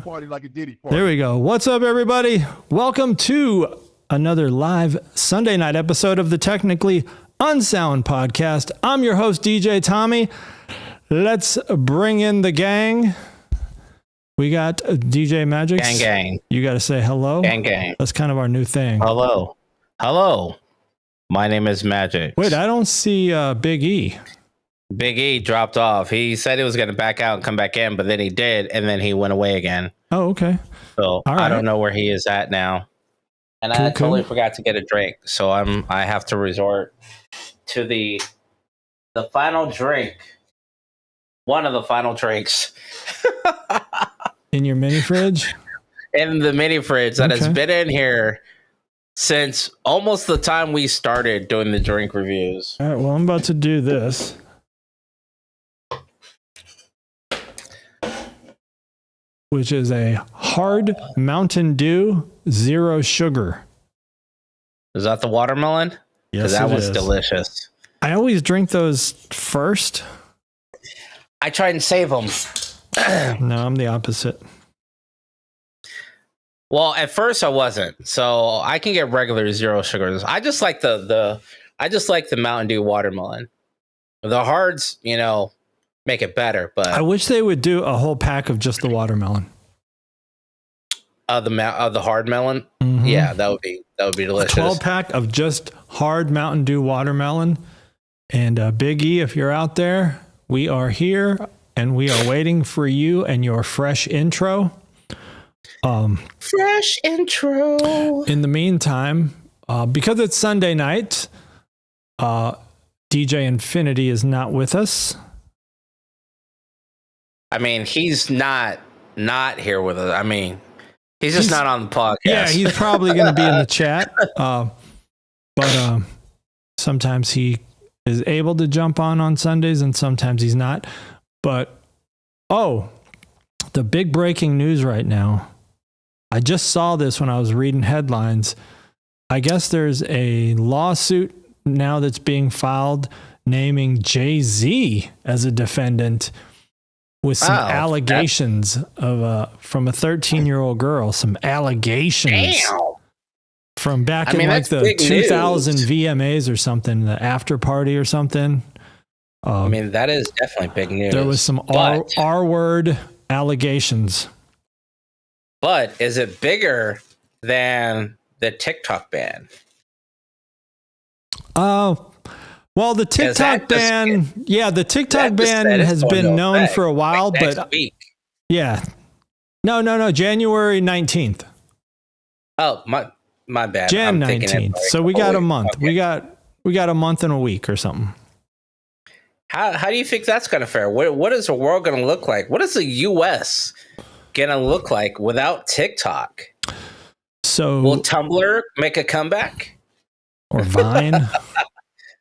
party like a Diddy party. There we go. What's up, everybody? Welcome to another live Sunday night episode of the Technically Unsound podcast. I'm your host, DJ Tommy. Let's bring in the gang. We got DJ Magic. Gang. You got to say hello. Gang. That's kind of our new thing. Hello. My name is Magic. Wait, I don't see Big E. Big E dropped off. He said he was going to back out and come back in, but then he did, and then he went away again. Oh, okay. So I don't know where he is at now. And I totally forgot to get a drink, so I have to resort to the final drink. One of the final drinks. In your mini fridge? In the mini fridge that has been in here since almost the time we started doing the drink reviews. All right, well, I'm about to do this. Which is a hard Mountain Dew, zero sugar. Is that the watermelon? Yes, that was delicious. I always drink those first. I try and save them. No, I'm the opposite. Well, at first I wasn't, so I can get regular zero sugars. I just like the Mountain Dew watermelon. The hards, make it better, but I wish they would do a whole pack of just the watermelon. The hard melon. Mm-hmm. Yeah, that would be delicious. A 12 pack of just hard Mountain Dew watermelon. And Big E, if you're out there, we are here and we are waiting for you and your fresh intro. Fresh intro. In the meantime, because it's Sunday night, DJ Infinity is not with us. I mean, he's not here with us. I mean, he's just not on the podcast. Yeah, he's probably going to be in the chat. But sometimes he is able to jump on Sundays and sometimes he's not. But, the big breaking news right now. I just saw this when I was reading headlines. I guess there's a lawsuit now that's being filed naming Jay-Z as a defendant with some allegations of from a 13-year-old girl, some allegations from back in like the 2000 news. VMAs or something, the after party or something. I mean, that is definitely big news. There was some R-word allegations. But is it bigger than the TikTok ban? Well, the TikTok ban, the TikTok ban has been known for a while, but week. Yeah. No, January 19th. Oh, my bad. Jan 19th. So we got a month. Okay. We got a month and a week or something. How do you think that's going to fare? What is the world going to look like? What is the US going to look like without TikTok? So will Tumblr make a comeback? Or Vine?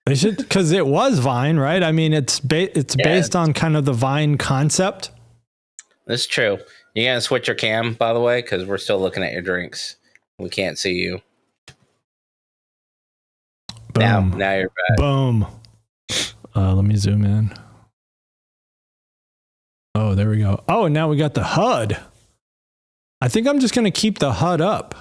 They should, because it was Vine, right? I mean, it's based on kind of the Vine concept. That's true. You gonna switch your cam, by the way, because we're still looking at your drinks. We can't see you. Boom. Now you're back. Boom. Let me zoom in. Oh, there we go. Oh, and now we got the HUD. I think I'm just gonna keep the HUD up.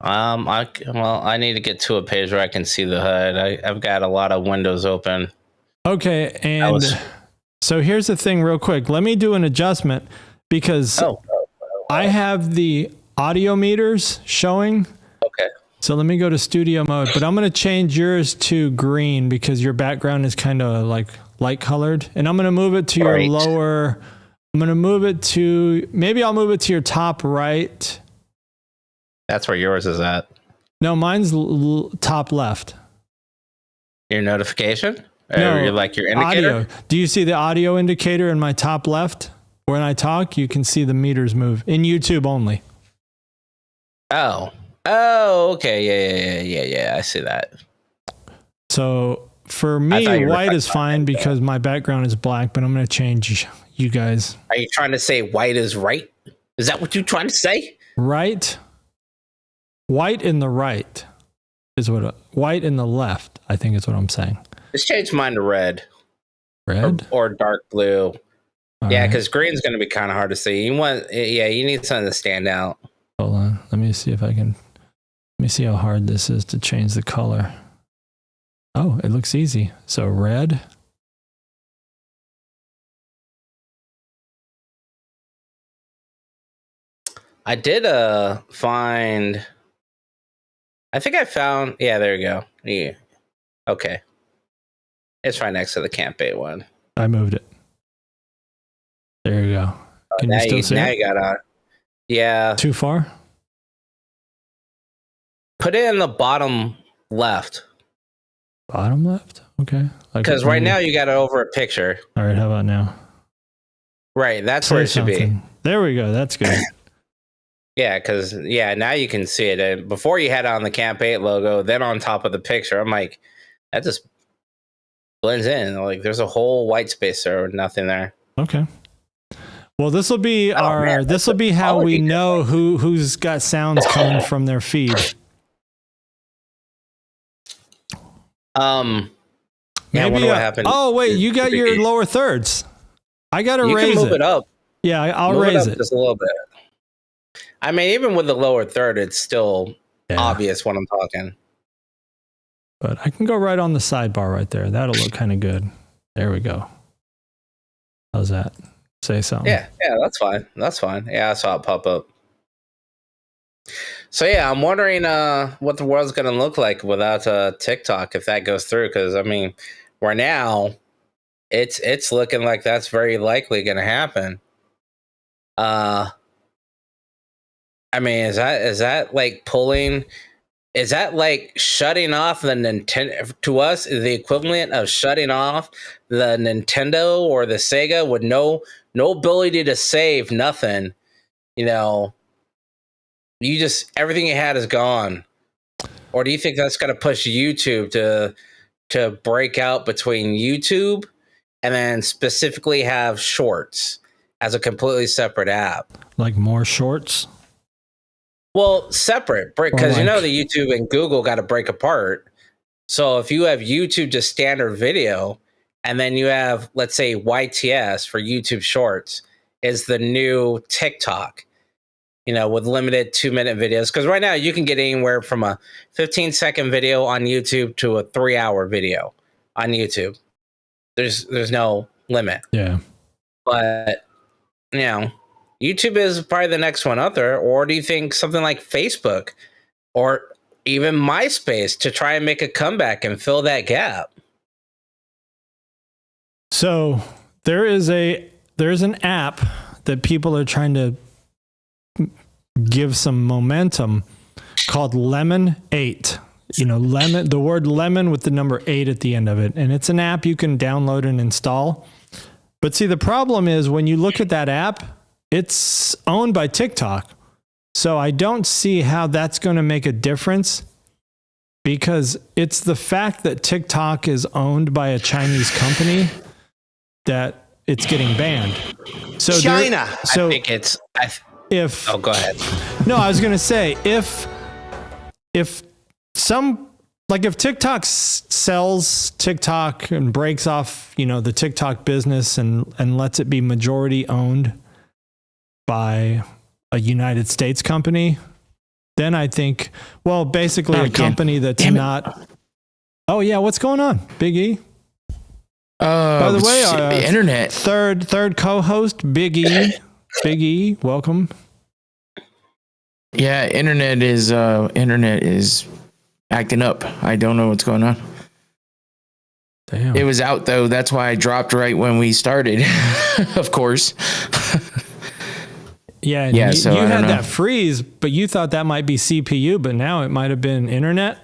I need to get to a page where I can see the HUD. I've got a lot of windows open. Okay, and so here's the thing real quick. Let me do an adjustment because I have the audio meters showing. Okay. So let me go to studio mode, but I'm going to change yours to green because your background is kind of like light colored. And I'm going to move it to your lower. I'm going to move it to, maybe I'll move it to your top right. That's where yours is at. No, mine's top left. Your notification? No, or your indicator? Audio. Do you see the audio indicator in my top left? When I talk, you can see the meters move in YouTube only. Oh, okay. Yeah. I see that. So for me, white is fine because my background is black, but I'm going to change you guys. Are you trying to say white is right? Is that what you're trying to say? Right. White in the right is what white in the left, I think is what I'm saying. Just change mine to red. Red? Or dark blue. Yeah, because green's going to be kind of hard to see. You need something to stand out. Hold on. Let me see how hard this is to change the color. Oh, it looks easy. So red. I did find. I think I found. Yeah, there you go. Yeah. Okay. It's right next to the Camp 8 one. I moved it. There you go. Can you still see it? Now you got yeah. Too far? Put it in the bottom left. Bottom left? Okay. Because right now you got it over a picture. All right, how about now? Right, that's where it should be. There we go. That's good. Yeah, because now you can see it. And before you had it on the Camp 8 logo, then on top of the picture, I'm like, that just blends in. Like there's a whole white space there, nothing there. Okay. Well, this will be how we know who's got sounds coming from their feed. Maybe what happened. Oh wait, you got your lower thirds. I got to raise it. You can move it up. Yeah, I'll raise it just a little bit. I mean, even with the lower third, it's still obvious when I'm talking. But I can go right on the sidebar right there. That'll look kind of good. There we go. How's that? Say something. Yeah, that's fine. That's fine. Yeah, I saw it pop up. So yeah, I'm wondering what the world's going to look like without TikTok if that goes through. Because I mean, right now, it's looking like that's very likely going to happen. I mean, is that like pulling? Is that like shutting off the Nintendo? To us, is the equivalent of shutting off the Nintendo or the Sega with no ability to save, nothing. You know, you just everything you had is gone. Or do you think that's going to push YouTube to break out between YouTube and then specifically have Shorts as a completely separate app? Like more shorts? Well, separate, because you know the YouTube and Google got to break apart. So if you have YouTube just standard video, and then you have, let's say, YTS for YouTube Shorts is the new TikTok, you know, with limited 2-minute videos. Because right now you can get anywhere from a 15-second video on YouTube to a 3-hour video on YouTube. There's no limit. Yeah. But, you know, YouTube is probably the next one up there. Or do you think something like Facebook or even MySpace to try and make a comeback and fill that gap? So there's an app that people are trying to give some momentum called Lemon 8. You know, lemon, the word lemon with the number 8 at the end of it. And it's an app you can download and install. But see, the problem is when you look at that app, it's owned by TikTok. So I don't see how that's going to make a difference, because it's the fact that TikTok is owned by a Chinese company that it's getting banned. So China. I think it's oh, go ahead. No, I was going to say if TikTok sells TikTok and breaks off, you know, the TikTok business and lets it be majority owned by a United States company, then I think, well, basically a company that's not. Oh yeah, what's going on, Big E? By the way, our the internet third co-host, Big E, welcome. Yeah, internet is acting up. I don't know what's going on. Damn. It was out though. That's why I dropped right when we started. Of course. Yeah, you had that freeze, but you thought that might be CPU, but now it might have been internet.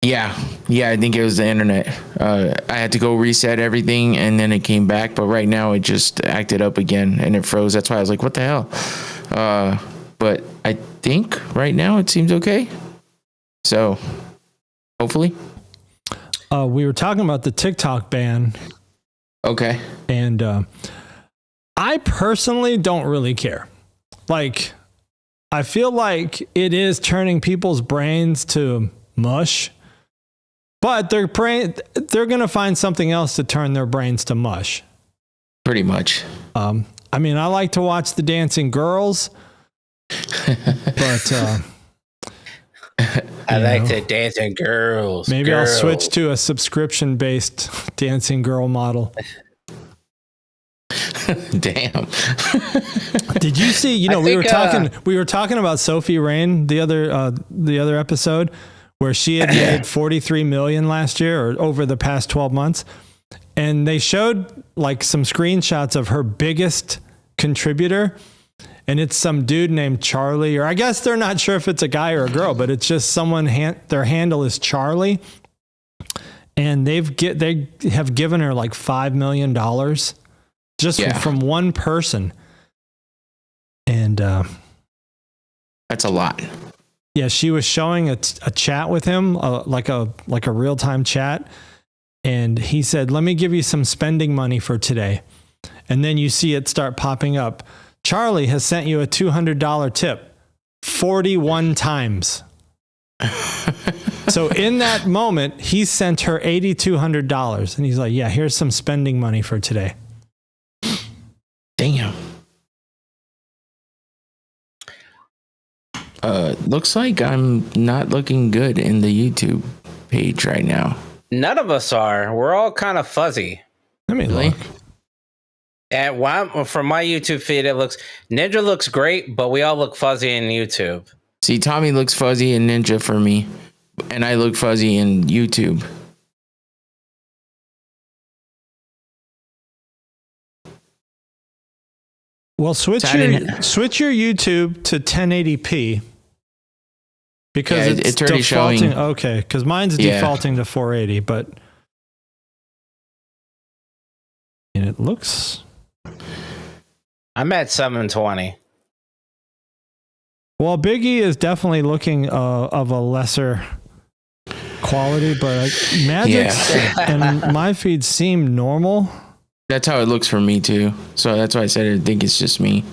Yeah, I think it was the internet. I had to go reset everything, and then it came back. But right now, it just acted up again, and it froze. That's why I was like, "What the hell?" But I think right now it seems okay. So, hopefully. We were talking about the TikTok ban. Okay. And I personally don't really care. Like, I feel like it is turning people's brains to mush, but they're going to find something else to turn their brains to mush. Pretty much. I mean, I like to watch the dancing girls, but I like the dancing girls. Maybe I'll switch to a subscription-based dancing girl model. Damn. Did you see? You know, we were talking about Sophie Rain the other episode, where she had made 43 million last year, or over the past 12 months, and they showed like some screenshots of her biggest contributor, and it's some dude named Charlie, or I guess they're not sure if it's a guy or a girl, but it's just someone. Their handle is Charlie, and they have given her like $5 million. Just from one person. And that's a lot. Yeah, she was showing a chat with him, like a real-time chat. And he said, let me give you some spending money for today. And then you see it start popping up. Charlie has sent you a $200 tip 41 times. So in that moment, he sent her $8,200. And he's like, yeah, here's some spending money for today. Damn. Looks like I'm not looking good in the YouTube page right now. None of us are. We're all kind of fuzzy. Let me look. And from my YouTube feed, it looks Ninja looks great, but we all look fuzzy in YouTube. See, Tommy looks fuzzy in Ninja for me, and I look fuzzy in YouTube. Well, switch your YouTube to 1080p because it's already defaulting. Showing. Okay, because mine's defaulting to 480, but and it looks. I'm at 720. Well, Biggie is definitely looking of a lesser quality, but Magic's and my feed seem normal. That's how it looks for me too. So that's why I said I think it's just me.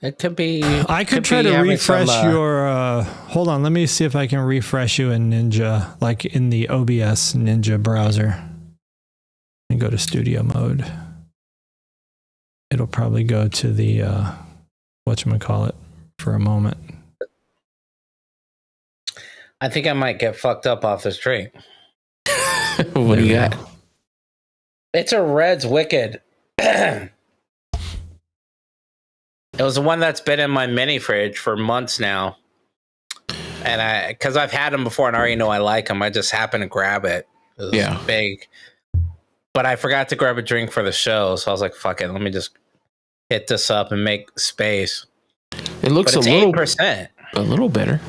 It could be. I could try to refresh your. Hold on, let me see if I can refresh you in Ninja, like in the OBS Ninja browser. And go to studio mode. It'll probably go to the whatchamacallit for a moment. I think I might get fucked up off this drink. What do you got? It's a Red's Wicked. It was the one that's been in my mini fridge for months now. And because I've had them before and I already know I like them, I just happened to grab it. It was big. But I forgot to grab a drink for the show, so I was like, fuck it, let me just hit this up and make space. It looks a little 8%. A little better.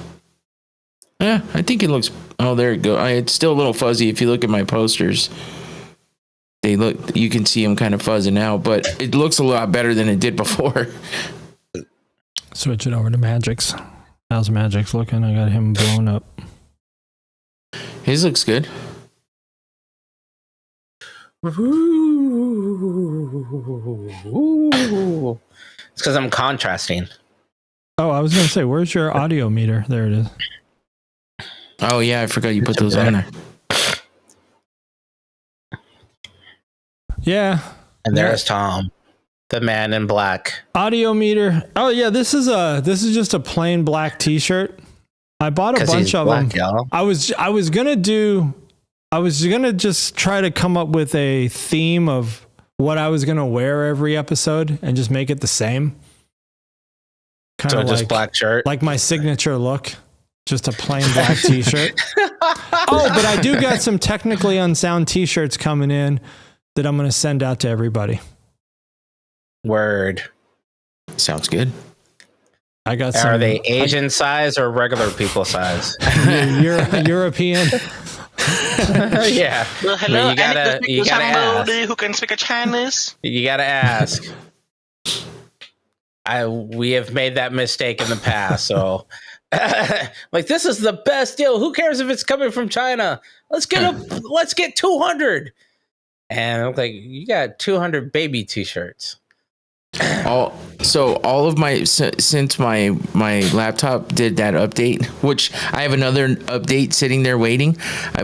Yeah, I think it looks. Oh, there it goes. It's still a little fuzzy. If you look at my posters, you can see them kind of fuzzing out, but it looks a lot better than it did before. Switch it over to Magic's. How's Magic's looking? I got him blown up. His looks good. It's because I'm contrasting. Oh, I was going to say, where's your audio meter? There it is. Oh, yeah, I forgot you put those on there. Yeah. And there's Tom, the man in black. Audio meter. Oh, yeah, this is just a plain black t-shirt. I bought a bunch of them. Y'all. I was going to just try to come up with a theme of what I was going to wear every episode and just make it the same. Kind of just black shirt. Like my signature look. Just a plain black t-shirt. Oh, but I do got some Technically Unsound t-shirts coming in that I'm going to send out to everybody. Word. Sounds good. I got some. Are they Asian size or regular people size? European. Yeah. Well, hello, you gotta ask. Who can speak a Chinese? You gotta ask. We have made that mistake in the past, so like this is the best deal. Who cares if it's coming from China? Let's get 200. And I'm like, you got 200 baby t-shirts. All So all of my since my laptop did that update, which I have another update sitting there waiting,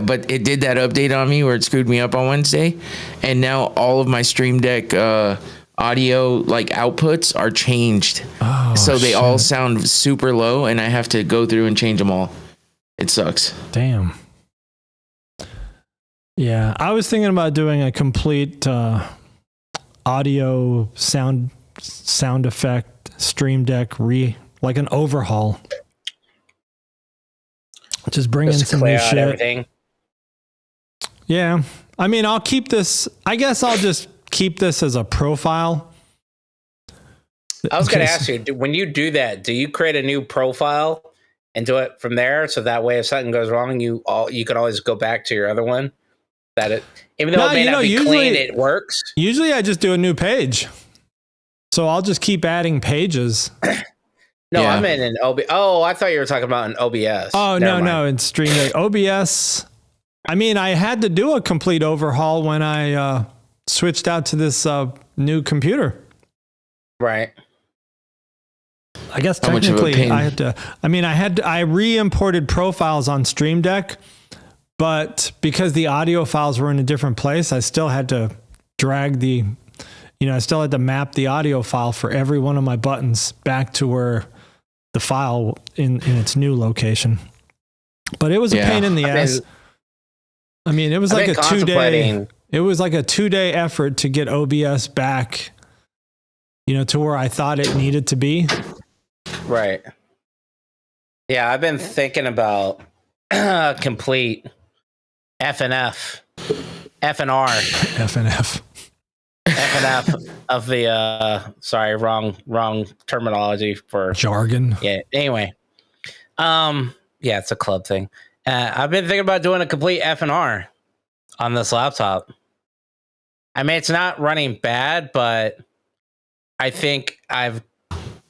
but it did that update on me where it screwed me up on Wednesday, and now all of my Stream Deck audio like outputs are changed, so they all sound super low, and I have to go through and change them all. It sucks. Damn. Yeah, I was thinking about doing a complete audio sound effect Stream Deck like an overhaul. Just bring in some new shit. Everything. Yeah. I mean, I'll keep this. I guess I'll just keep this as a profile. I was going to ask you, when you do that, do you create a new profile and do it from there? So that way, if something goes wrong, you can always go back to your other one. Even though it may not be clean, it works. Usually I just do a new page. So I'll just keep adding pages. No, yeah. I'm in an OBS. Oh, I thought you were talking about an OBS. Oh, no, in Stream Deck. OBS. I mean, I had to do a complete overhaul when I switched out to this new computer. Right. I guess technically I had to. I mean, I re-imported profiles on Stream Deck, but because the audio files were in a different place, I still had to drag I still had to map the audio file for every one of my buttons back to where the file in its new location. But it was a pain in the ass. I mean, it was like a 2-day. It was like a 2-day effort to get OBS back, to where I thought it needed to be. Right. Yeah, I've been thinking about complete FNF, FNR, FNF. FNF of the sorry, wrong terminology for jargon. Yeah. Anyway, yeah, it's a club thing. I've been thinking about doing a complete FNR on this laptop. I mean, it's not running bad, but I think I've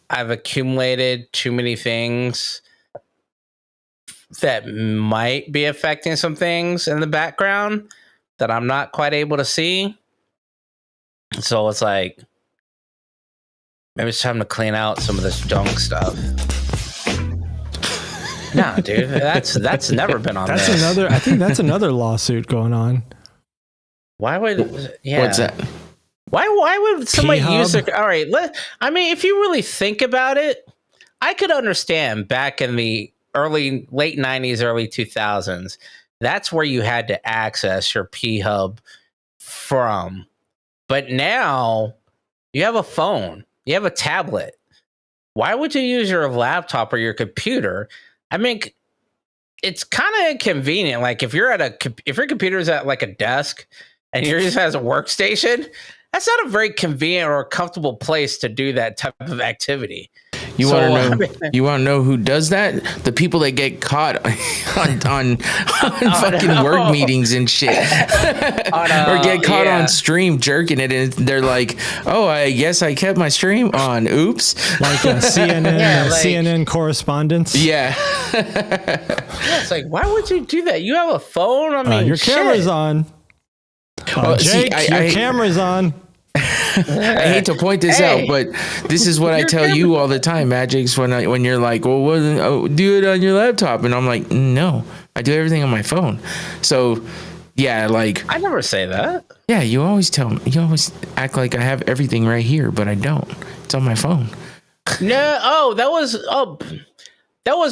accumulated too many things that might be affecting some things in the background that I'm not quite able to see. So it's like, maybe it's time to clean out some of this junk stuff. Nah, dude, that's never been on this. I think that's another lawsuit going on. Why would, yeah. What's that? Why would somebody use it? All right, I mean, if you really think about it, I could understand back in the late 90s, early 2000s, that's where you had to access your P-Hub from. But now you have a phone, you have a tablet. Why would you use your laptop or your computer? I mean, it's kind of inconvenient. Like if your computer's at like a desk and yours has a workstation, that's not a very convenient or comfortable place to do that type of activity. You want to know who does that? The people that get caught on fucking work meetings and shit, or get caught on stream jerking it, and they're like, "Oh, I guess I kept my stream on. Oops." Like CNN correspondents. Yeah. Yeah, it's like, why would you do that? You have a phone. I mean, your camera's on. Jake, your camera's on. I hate to point this out, but this is what I tell you all the time, Magix, when you're like, well, do it on your laptop. And I'm like, no, I do everything on my phone. So, yeah, like. I never say that. Yeah, you always act like I have everything right here, but I don't. It's on my phone. No, that was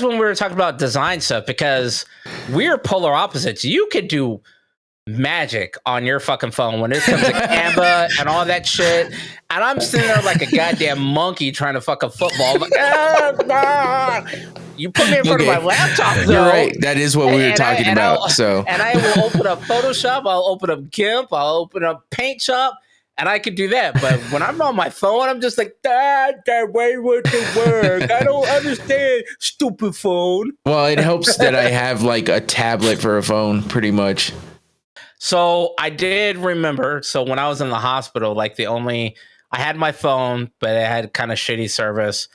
when we were talking about design stuff, because we're polar opposites. You could do magic on your fucking phone when it comes to Canva and all that shit, and I'm sitting there like a goddamn monkey trying to fuck a football. I'm like, you put me in front of my laptop, though. You're right. That is what we were talking about. And I will open up Photoshop, I'll open up GIMP, I'll open up Paint Shop, and I could do that. But when I'm on my phone, I'm just like, that way with the work. I don't understand, stupid phone. Well, it helps that I have like a tablet for a phone, pretty much. So I did remember. So when I was in the hospital, I had my phone, but it had kind of shitty service.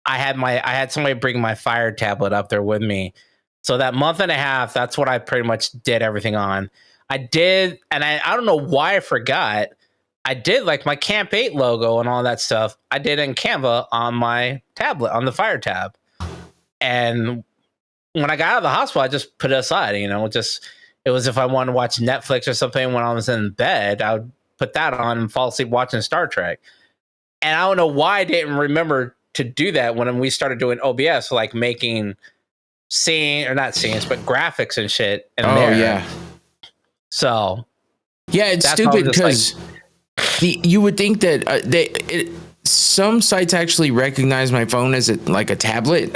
I had somebody bring my Fire tablet up there with me. So that month and a half, that's what I pretty much did everything on. I did, and I don't know why I forgot. I did like my Camp 8 logo and all that stuff. I did in Canva on my tablet, on the Fire tab. And when I got out of the hospital, I just put it aside, it was if I wanted to watch Netflix or something when I was in bed, I would put that on and fall asleep watching Star Trek. And I don't know why I didn't remember to do that when we started doing OBS, like making not scenes, but graphics and shit. In there. Yeah. So. Yeah, it's stupid because you would think that some sites actually recognize my phone as like a tablet,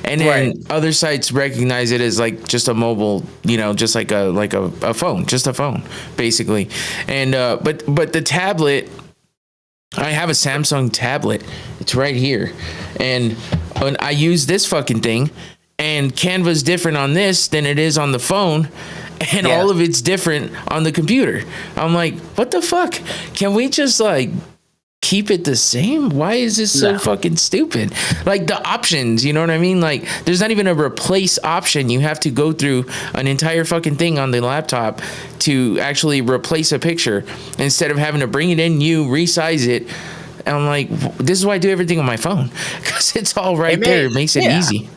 and then other sites recognize it as like just a mobile, just like a phone, just a phone, basically. And but the tablet, I have a Samsung tablet. It's right here, and I use this fucking thing, and Canva's different on this than it is on the phone. And all of it's different on the computer. I'm like, what the fuck? Can we just like keep it the same? Why is this so fucking stupid? Like the options, you know what I mean? Like there's not even a replace option. You have to go through an entire fucking thing on the laptop to actually replace a picture instead of having to bring it in, resize it. And I'm like, this is why I do everything on my phone, because it's all right there. It makes it easy.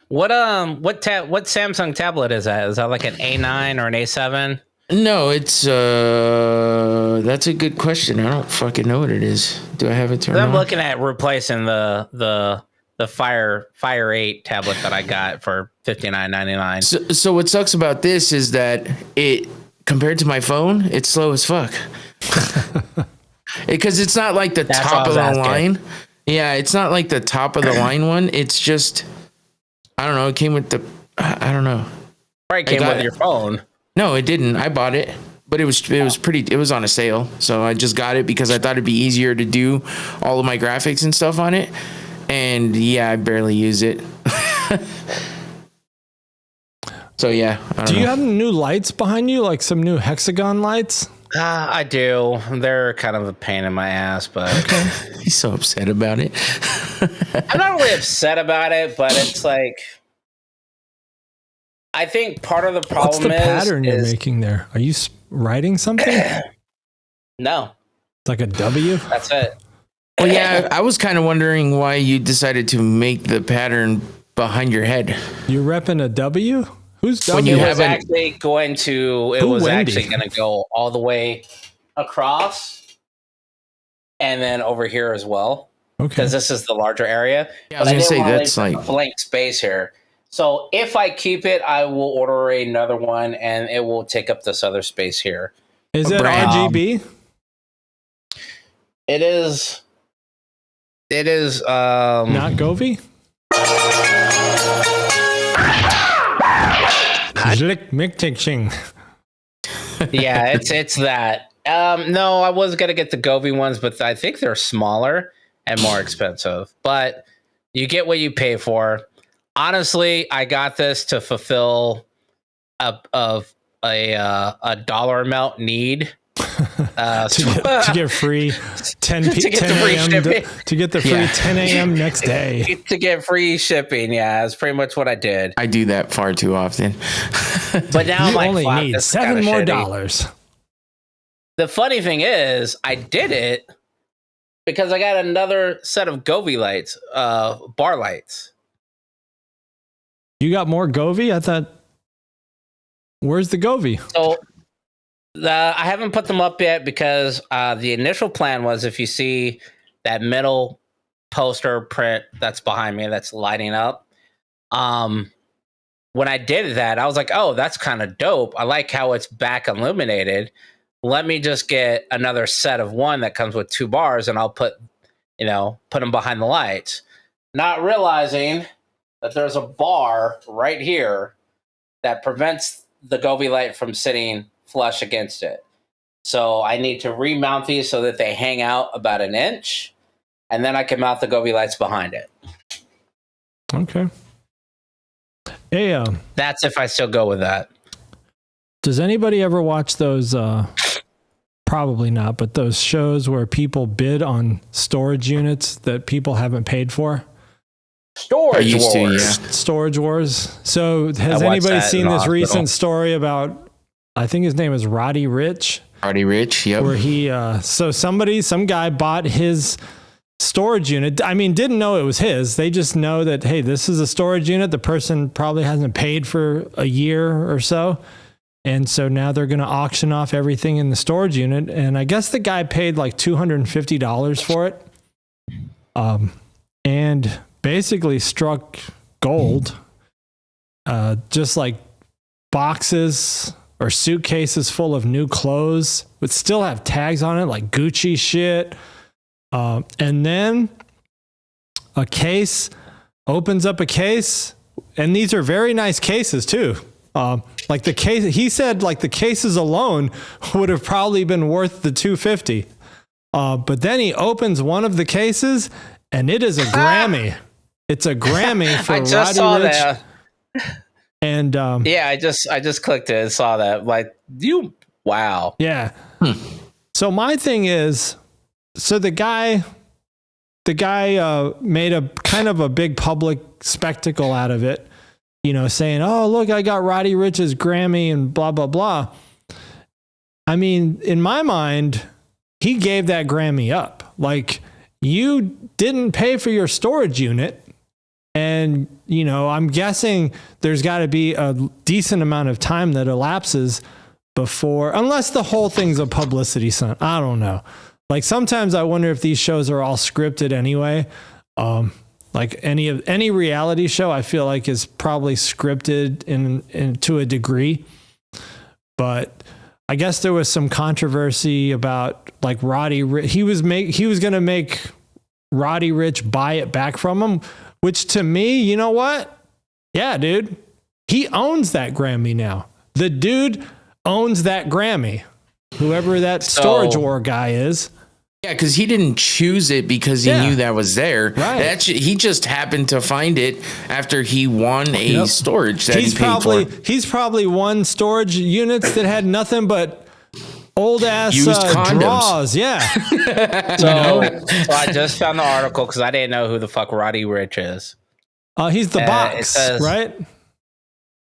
What Samsung tablet is that? Is that like an A9 or an A7? No, it's that's a good question. I don't fucking know what it is. Do I have it turned on? I'm looking at replacing the Fire 8 tablet that I got for $59.99. So what sucks about this is that it, compared to my phone, it's slow as fuck. Because it's not like the top of the line. Yeah, it's not like the top of the line one. It's just, I don't know. It came with I don't know. Right, came with your phone. No, it didn't. I bought it, but it was on a sale. So I just got it because I thought it'd be easier to do all of my graphics and stuff on it. And yeah, I barely use it. So yeah. Do you have new lights behind you? Like some new hexagon lights? I do. They're kind of a pain in my ass, but he's so upset about it. I'm not really upset about it, but it's like, I think part of the problem What's the pattern you're making there? Are you writing something? No. It's like a W? That's it. Well, yeah, I was kind of wondering why you decided to make the pattern behind your head. You're repping a W? Who's W? When it was actually going to go all the way across and then over here as well. Okay. Because this is the larger area. Yeah, I was going to say that's like a blank space here. So if I keep it, I will order another one and it will take up this other space here. Is it RGB? It is. Not Govy? Yeah, it's that. No, I was gonna get the Govy ones, but I think they're smaller and more expensive. But you get what you pay for. Honestly, I got this to fulfill a dollar amount need. To get free 10 a.m. to get the free 10 a.m. next day. To get free shipping, yeah, that's pretty much what I did. I do that far too often. But now I'm like, only need $7 more dollars. The funny thing is, I did it because I got another set of Govy lights, bar lights. You got more Govy? I thought. Where's the Govy? So. I haven't put them up yet because the initial plan was, if you see that middle poster print that's behind me that's lighting up, when I did that, I was like, oh, that's kind of dope. I like how it's back illuminated. Let me just get another set of one that comes with 2 bars and I'll put them behind the lights. Not realizing that there's a bar right here that prevents the Govy light from sitting flush against it. So I need to remount these so that they hang out about 1 inch, and then I can mount the Govy lights behind it. Okay. Hey, that's if I still go with that. Does anybody ever watch those? Probably not, but those shows where people bid on storage units that people haven't paid for. Storage Wars. Storage Wars. So has anybody seen this recent story about? I think his name is Roddy Rich. Roddy Ricch, yep. Where he, some guy bought his storage unit. I mean, didn't know it was his. They just know that, hey, this is a storage unit. The person probably hasn't paid for a year or so. And so now they're going to auction off everything in the storage unit. And I guess the guy paid like $250 for it. And basically struck gold. Just like boxes or suitcases full of new clothes would still have tags on it, like Gucci shit. And then a case opens up a case, and these are very nice cases too. Like the case, he said, like the cases alone would have probably been worth the $250. But then he opens one of the cases, and it is a Grammy. It's a Grammy for I just Roddy saw Ricch. that. And Yeah, I just clicked it and saw that. Like, wow. yeah. So my thing is, so the guy made a kind of a big public spectacle out of it, you know, saying, "Oh, look, I got Roddy Ricch's Grammy and blah blah blah." I mean, in my mind, he gave that Grammy up. Like, you didn't pay for your storage unit. And, you know, I'm guessing there's got to be a decent amount of time that elapses before, unless the whole thing's a publicity stunt. I don't know. Like, sometimes I wonder if these shows are all scripted anyway. Like any reality show, I feel like is probably scripted in to a degree. But I guess there was some controversy about like Roddy. He was going to make Roddy Ricch buy it back from him. Which to me, you know what? Yeah, dude. He owns that Grammy now. The dude owns that Grammy. Whoever that storage war guy is. Yeah, because he didn't choose it because he knew that was there. Right. He just happened to find it after he won a storage that he paid for. He's probably won storage units that had nothing but old ass used condoms. draws. Yeah. So I just found the article because I didn't know who the fuck Roddy Ricch is. He's the box, right?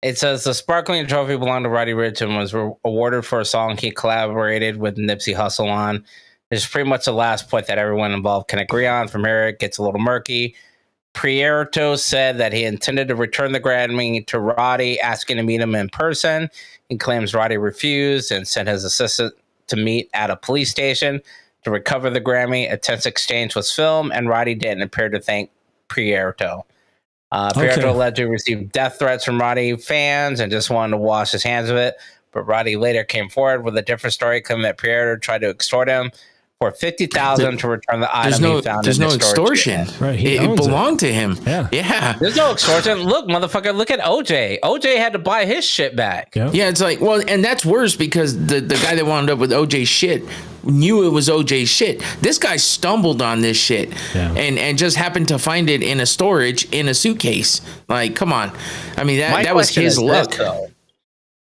It says the sparkling trophy belonged to Roddy Ricch and was awarded for a song he collaborated with Nipsey Hussle on. It's pretty much the last point that everyone involved can agree on. From here, it gets a little murky. Prieto said that he intended to return the Grammy to Roddy, asking to meet him in person. He claims Roddy refused and sent his assistant to meet at a police station to recover the Grammy. A tense exchange was filmed, and Roddy didn't appear to thank Prieto. Prieto allegedly received death threats from Roddy fans and just wanted to wash his hands of it. But Roddy later came forward with a different story, claiming that Prieto tried to extort him for $50,000 to return the item he found. There's no extortion. Right, it belonged to him. Yeah. There's no extortion. Look, motherfucker, look at OJ. OJ had to buy his shit back. Yeah, it's like, well, and that's worse because the guy that wound up with OJ shit knew it was OJ shit. This guy stumbled on this shit and just happened to find it in a storage in a suitcase. Like, come on. I mean, that was his luck.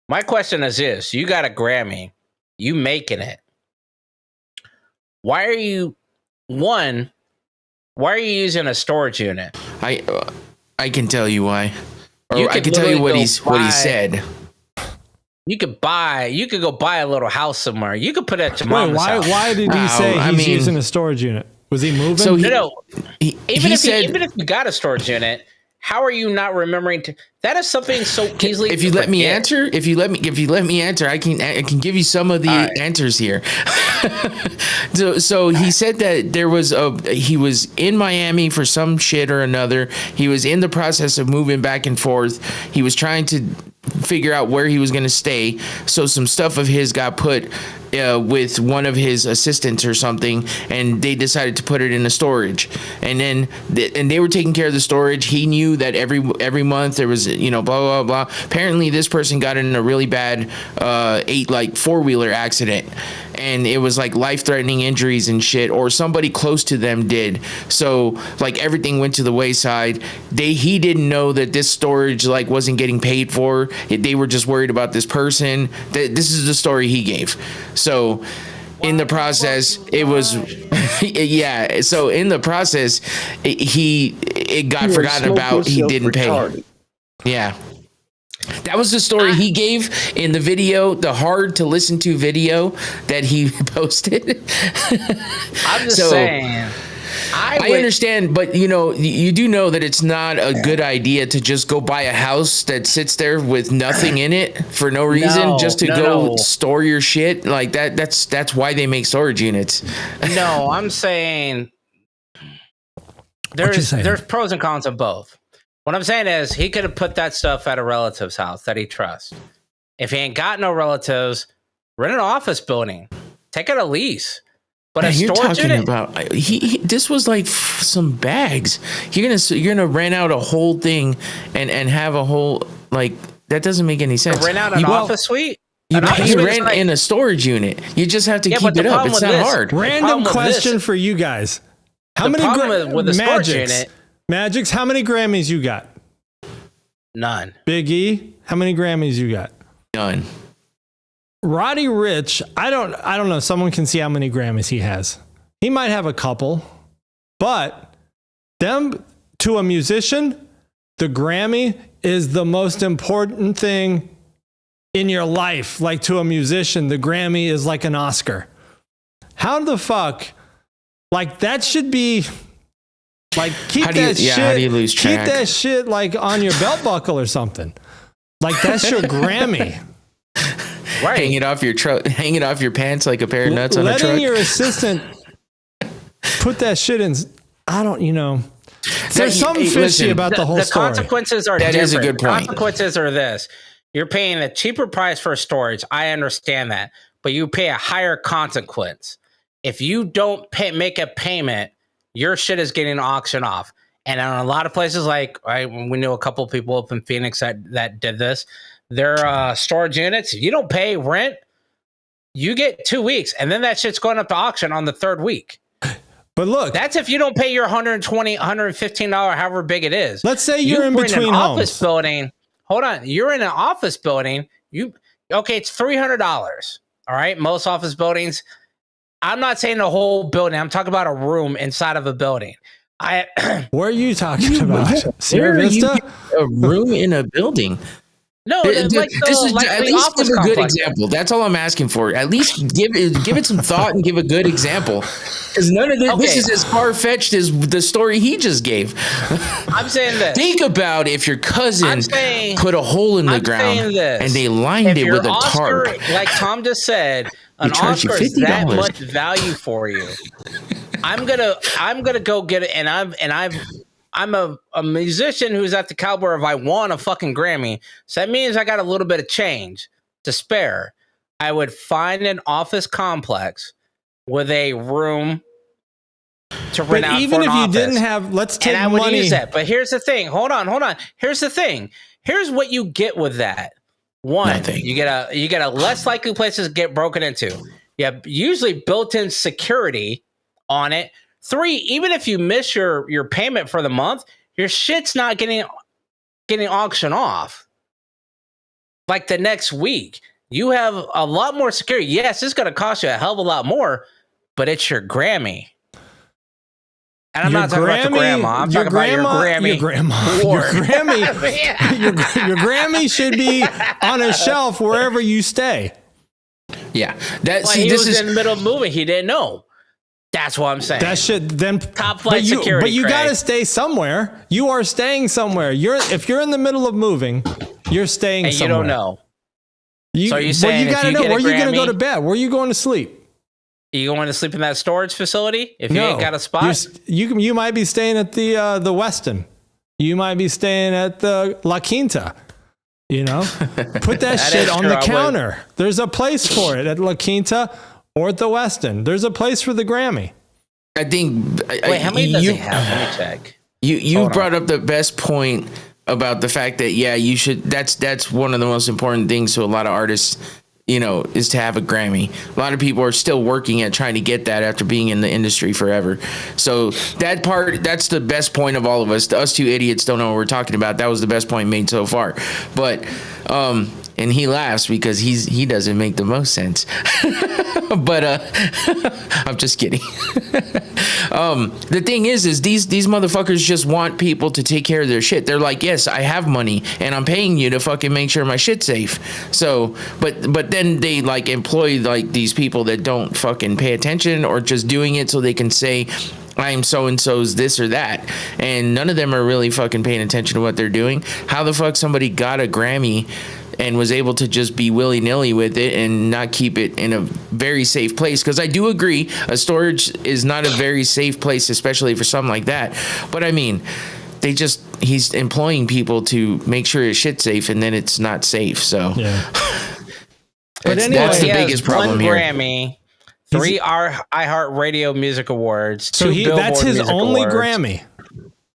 My question is this. You got a Grammy. You making it. Why are you using a storage unit? I can tell you why. Or I can tell you what he said. You could go buy a little house somewhere. You could put it at your mom's house. Why did he say he's using a storage unit? Was he moving? So even if you got a storage unit, how are you not remembering to? That is something so easily. If you let me answer, I can give you some of the answers here. So he said that he was in Miami for some shit or another. He was in the process of moving back and forth. He was trying to figure out where he was going to stay. So some stuff of his got put with one of his assistants or something, and they decided to put it in the storage. And then they were taking care of the storage. He knew that every month there was, blah, blah, blah. Apparently this person got in a really bad 4-wheeler accident, and it was like life-threatening injuries and shit, or somebody close to them did. So like everything went to the wayside. He didn't know that this storage wasn't getting paid for. They were just worried about this person. This is the story he gave. So in the process, it was, So in the process, it got forgotten about. He didn't pay. Yeah. That was the story he gave in the video, the hard to listen to video that he posted. I'm just saying. I understand, but you do know that it's not a good idea to just go buy a house that sits there with nothing in it for no reason, just to go store your shit like that. That's why they make storage units. No, I'm saying there's pros and cons of both. What I'm saying is he could have put that stuff at a relative's house that he trusts. If he ain't got no relatives, rent an office building, take out a lease. But a storage unit, about this was like some bags. You're gonna rent out a whole thing and have a whole, like, that doesn't make any sense. Rent out an office suite. You rent in a storage unit. You just have to keep it up. It's not hard. Random question for you guys: How many with the storage unit? Magics? How many Grammys you got? None. Big E, how many Grammys you got? None. Roddy Ricch, I don't know. Someone can see how many Grammys he has. He might have a couple, but to a musician, the Grammy is the most important thing in your life. Like, to a musician, the Grammy is like an Oscar. How the fuck? Like, that should be like, keep that shit like on your belt buckle or something. Like, that's your Grammy. Right. Hang it off your pants like a pair of nuts on a truck. Letting your assistant put that shit in. There's something fishy about the whole story. The consequences are different. That is a good point. Consequences are this. You're paying a cheaper price for storage. I understand that. But you pay a higher consequence. If you don't make a payment, your shit is getting auctioned off. And in a lot of places, like, we knew a couple of people up in Phoenix that did this. Their storage units, if you don't pay rent, you get 2 weeks, and then that shit's going up to auction on the third week. But look, that's if you don't pay your $120, $115, however big it is. Let's say you're in between an homes. Office building. Hold on, you're in an office building. It's $300. All right, most office buildings. I'm not saying the whole building. I'm talking about a room inside of a building. Where are you talking about? Sierra Vista? A room in a building. No, at least give a good example. That's all I'm asking for. At least give it some thought and give a good example. Because none of this is as far fetched as the story he just gave. I'm saying this. Think about if your cousin put a hole in the ground and they lined it with a tarp. Like Tom just said, an Oscar is that much value for you. I'm gonna go get it, and I'm a musician who's at the caliber of I won a fucking Grammy. So that means I got a little bit of change to spare. I would find an office complex with a room to rent out even for an if you office. Didn't have, let's take and I would money. use that. But here's the thing. Hold on. Here's the thing. Here's what you get with that. One, you get a less likely place to get broken into. You have usually built-in security on it. 3, even if you miss your payment for the month, your shit's not getting auctioned off. Like the next week, you have a lot more security. Yes, it's going to cost you a hell of a lot more, but it's your Grammy. And I'm not talking about your grandma. I'm talking about your Grammy. Your grandma. Your Grammy. your Grammy should be on a shelf wherever you stay. Yeah. He was in the middle of moving. He didn't know. That's what I'm saying. That should then top flight security. But you got to stay somewhere. You are staying somewhere. If you're in the middle of moving, you're staying and somewhere. You don't know. So you saying you got to know where you're going to go to bed. Where are you going to sleep? You going to sleep in that storage facility if you ain't got a spot? You might be staying at the Westin. You might be staying at the La Quinta. Put that shit on the counter. There's a place for it at La Quinta. Or at the Westin. There's a place for the Grammy. I think. Wait, how many does he have? Let me check. You brought up the best point about the fact that you should. That's one of the most important things to a lot of artists. Is to have a Grammy. A lot of people are still working at trying to get that after being in the industry forever. So that's the best point of all of us. Us two idiots don't know what we're talking about. That was the best point made so far. But and he laughs because he doesn't make the most sense. But I'm just kidding. The thing is these motherfuckers just want people to take care of their shit. They're like, yes, I have money and I'm paying you to fucking make sure my shit's safe. So, but then they like employ like these people that don't fucking pay attention or just doing it so they can say, I am so-and-so's this or that. And none of them are really fucking paying attention to what they're doing. How the fuck somebody got a Grammy and was able to just be willy-nilly with it and not keep it in a very safe place? Because I do agree, a storage is not a very safe place, especially for something like that. But I mean, he's employing people to make sure his shit's safe, and then it's not safe. So, yeah. But anyway, that's the biggest problem here. Grammy, 3 iHeartRadio Music Awards. So that's his only awards, Grammy.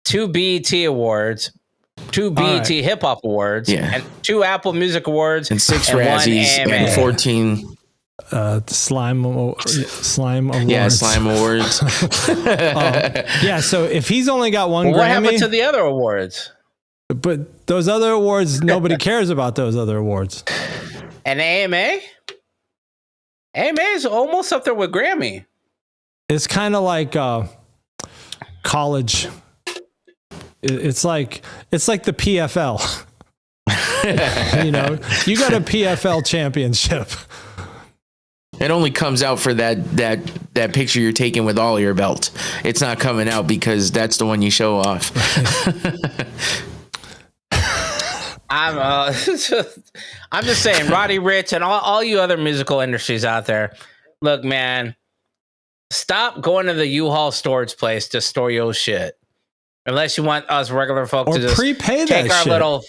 2 BET Awards, 2 BET Hip Hop Awards, and 2 Apple Music Awards, and 6 Razzies, and 14 Slime Awards. Yeah, Slime Awards. Yeah, so if he's only got one Grammy, what happened to the other awards? But those other awards, nobody cares about those other awards. And AMA? AMA is almost up there with Grammy. It's kind of like college. It's like the PFL. You know, you got a PFL championship. It only comes out for that picture you're taking with all your belts. It's not coming out because that's the one you show off. I'm just saying, Roddy Ricch and all you other musical industries out there. Look, man, stop going to the U-Haul storage place to store your shit. Unless you want us regular folk or to just prepay take that our shit. little.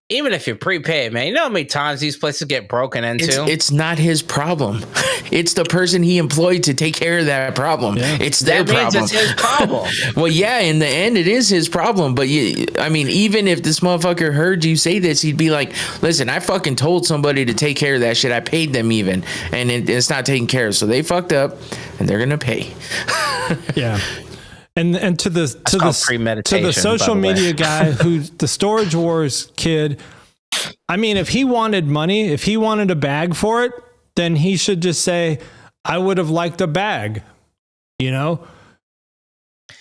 Even if you prepay, man, you know how many times these places get broken into? It's not his problem. It's the person he employed to take care of that problem. Yeah. It's their problem. It's his problem. Well, yeah, in the end, it is his problem. But I mean, even if this motherfucker heard you say this, he'd be like, listen, I fucking told somebody to take care of that shit. I paid them even. And it's not taken care of. So they fucked up and they're going to pay. Yeah. And to the social media guy who's the Storage Wars kid, I mean, if he wanted money, if he wanted a bag for it, then he should just say, I would have liked a bag, you know?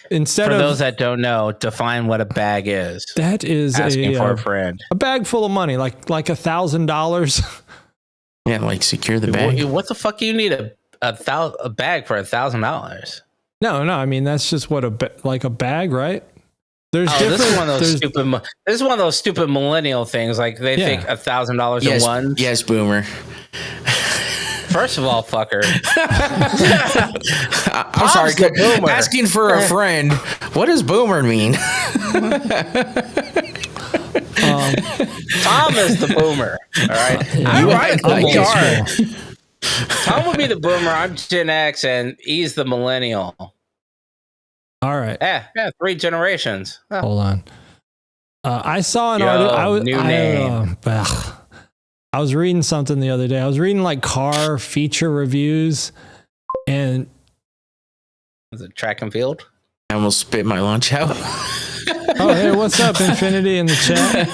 Instead of those that don't know, define what a bag is. That is asking for a friend. A bag full of money, like $1,000. Yeah, like secure the bag. What the fuck do you need a bag for $1,000? No, I mean, that's just what a bag, right? There's different. This is one of those stupid millennial things. Like they think $1,000 in one. Yes, boomer. First of all, fucker. I'm sorry. Asking for a friend. What does boomer mean? Tom is the boomer. All right. We are. Tom would be the boomer. I'm Gen X, and he's the millennial. All right. Yeah, 3 generations. Oh. Hold on. I saw an article. I was reading something the other day. I was reading like car feature reviews, and was it track and field? I almost spit my lunch out. Oh, hey, what's up, Infinity in the chat?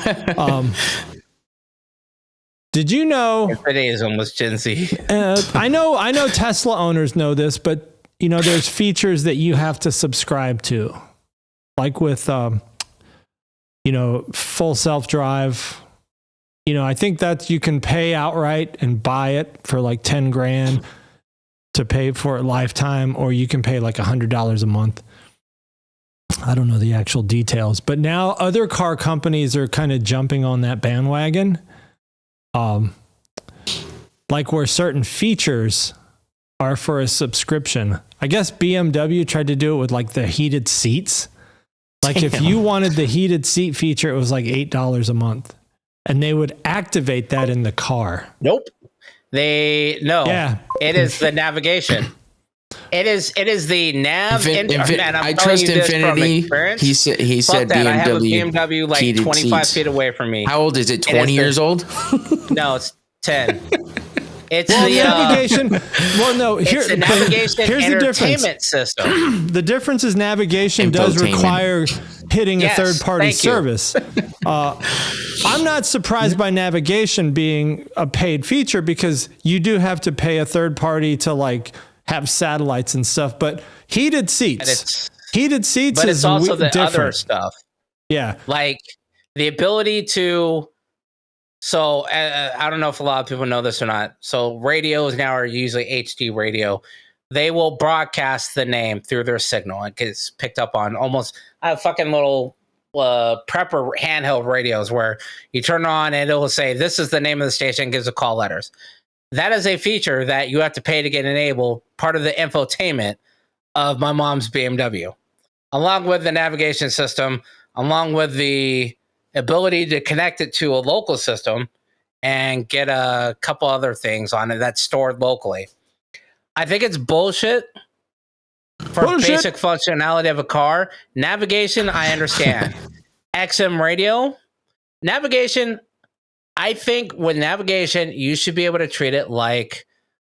Did you know? Infinity is almost Gen Z. I know Tesla owners know this, but you know, there's features that you have to subscribe to, like with, full self-drive. You know, I think that you can pay outright and buy it for like 10 grand to pay for it lifetime, or you can pay like $100 a month. I don't know the actual details, but now other car companies are kind of jumping on that bandwagon. Like where certain features are for a subscription. I guess BMW tried to do it with like the heated seats. Like if you wanted the heated seat feature, it was like $8 a month, and they would activate that in the car. Nope. Yeah. It is the navigation. It is the nav. I trust Infinity. He said BMW. I have a BMW like 25 feet away from me. How old is it? 20 years old? No, it's 10. It's the navigation. It's the navigation here's entertainment system. The difference is navigation does require hitting a third-party service. I'm not surprised by navigation being a paid feature because you do have to pay a third party to like have satellites and stuff. But heated seats but it's also the different. other stuff. Yeah, like the ability to. So I don't know if a lot of people know this or not. So radios now are usually HD radio. They will broadcast the name through their signal. It gets picked up on almost. I have fucking little prepper handheld radios where you turn on and it'll say this is the name of the station and gives a call letters. That is a feature that you have to pay to get enabled, part of the infotainment of my mom's BMW, along with the navigation system, along with the ability to connect it to a local system and get a couple other things on it that's stored locally. I think it's bullshit for basic functionality of a car. Navigation, I understand. XM radio, navigation, I think with navigation, you should be able to treat it like,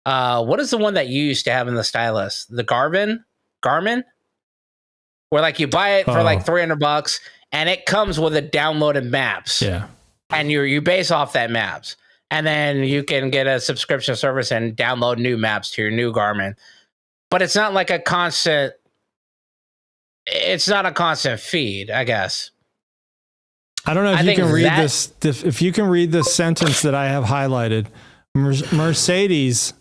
what is the one that you used to have in the stylus? The Garmin? Where like you buy it for like $300 and it comes with a downloaded maps. Yeah. And you base off that maps. And then you can get a subscription service and download new maps to your new Garmin. But it's not like it's not a constant feed, I guess. I don't know if you can read this. If you can read this sentence that I have highlighted, Mercedes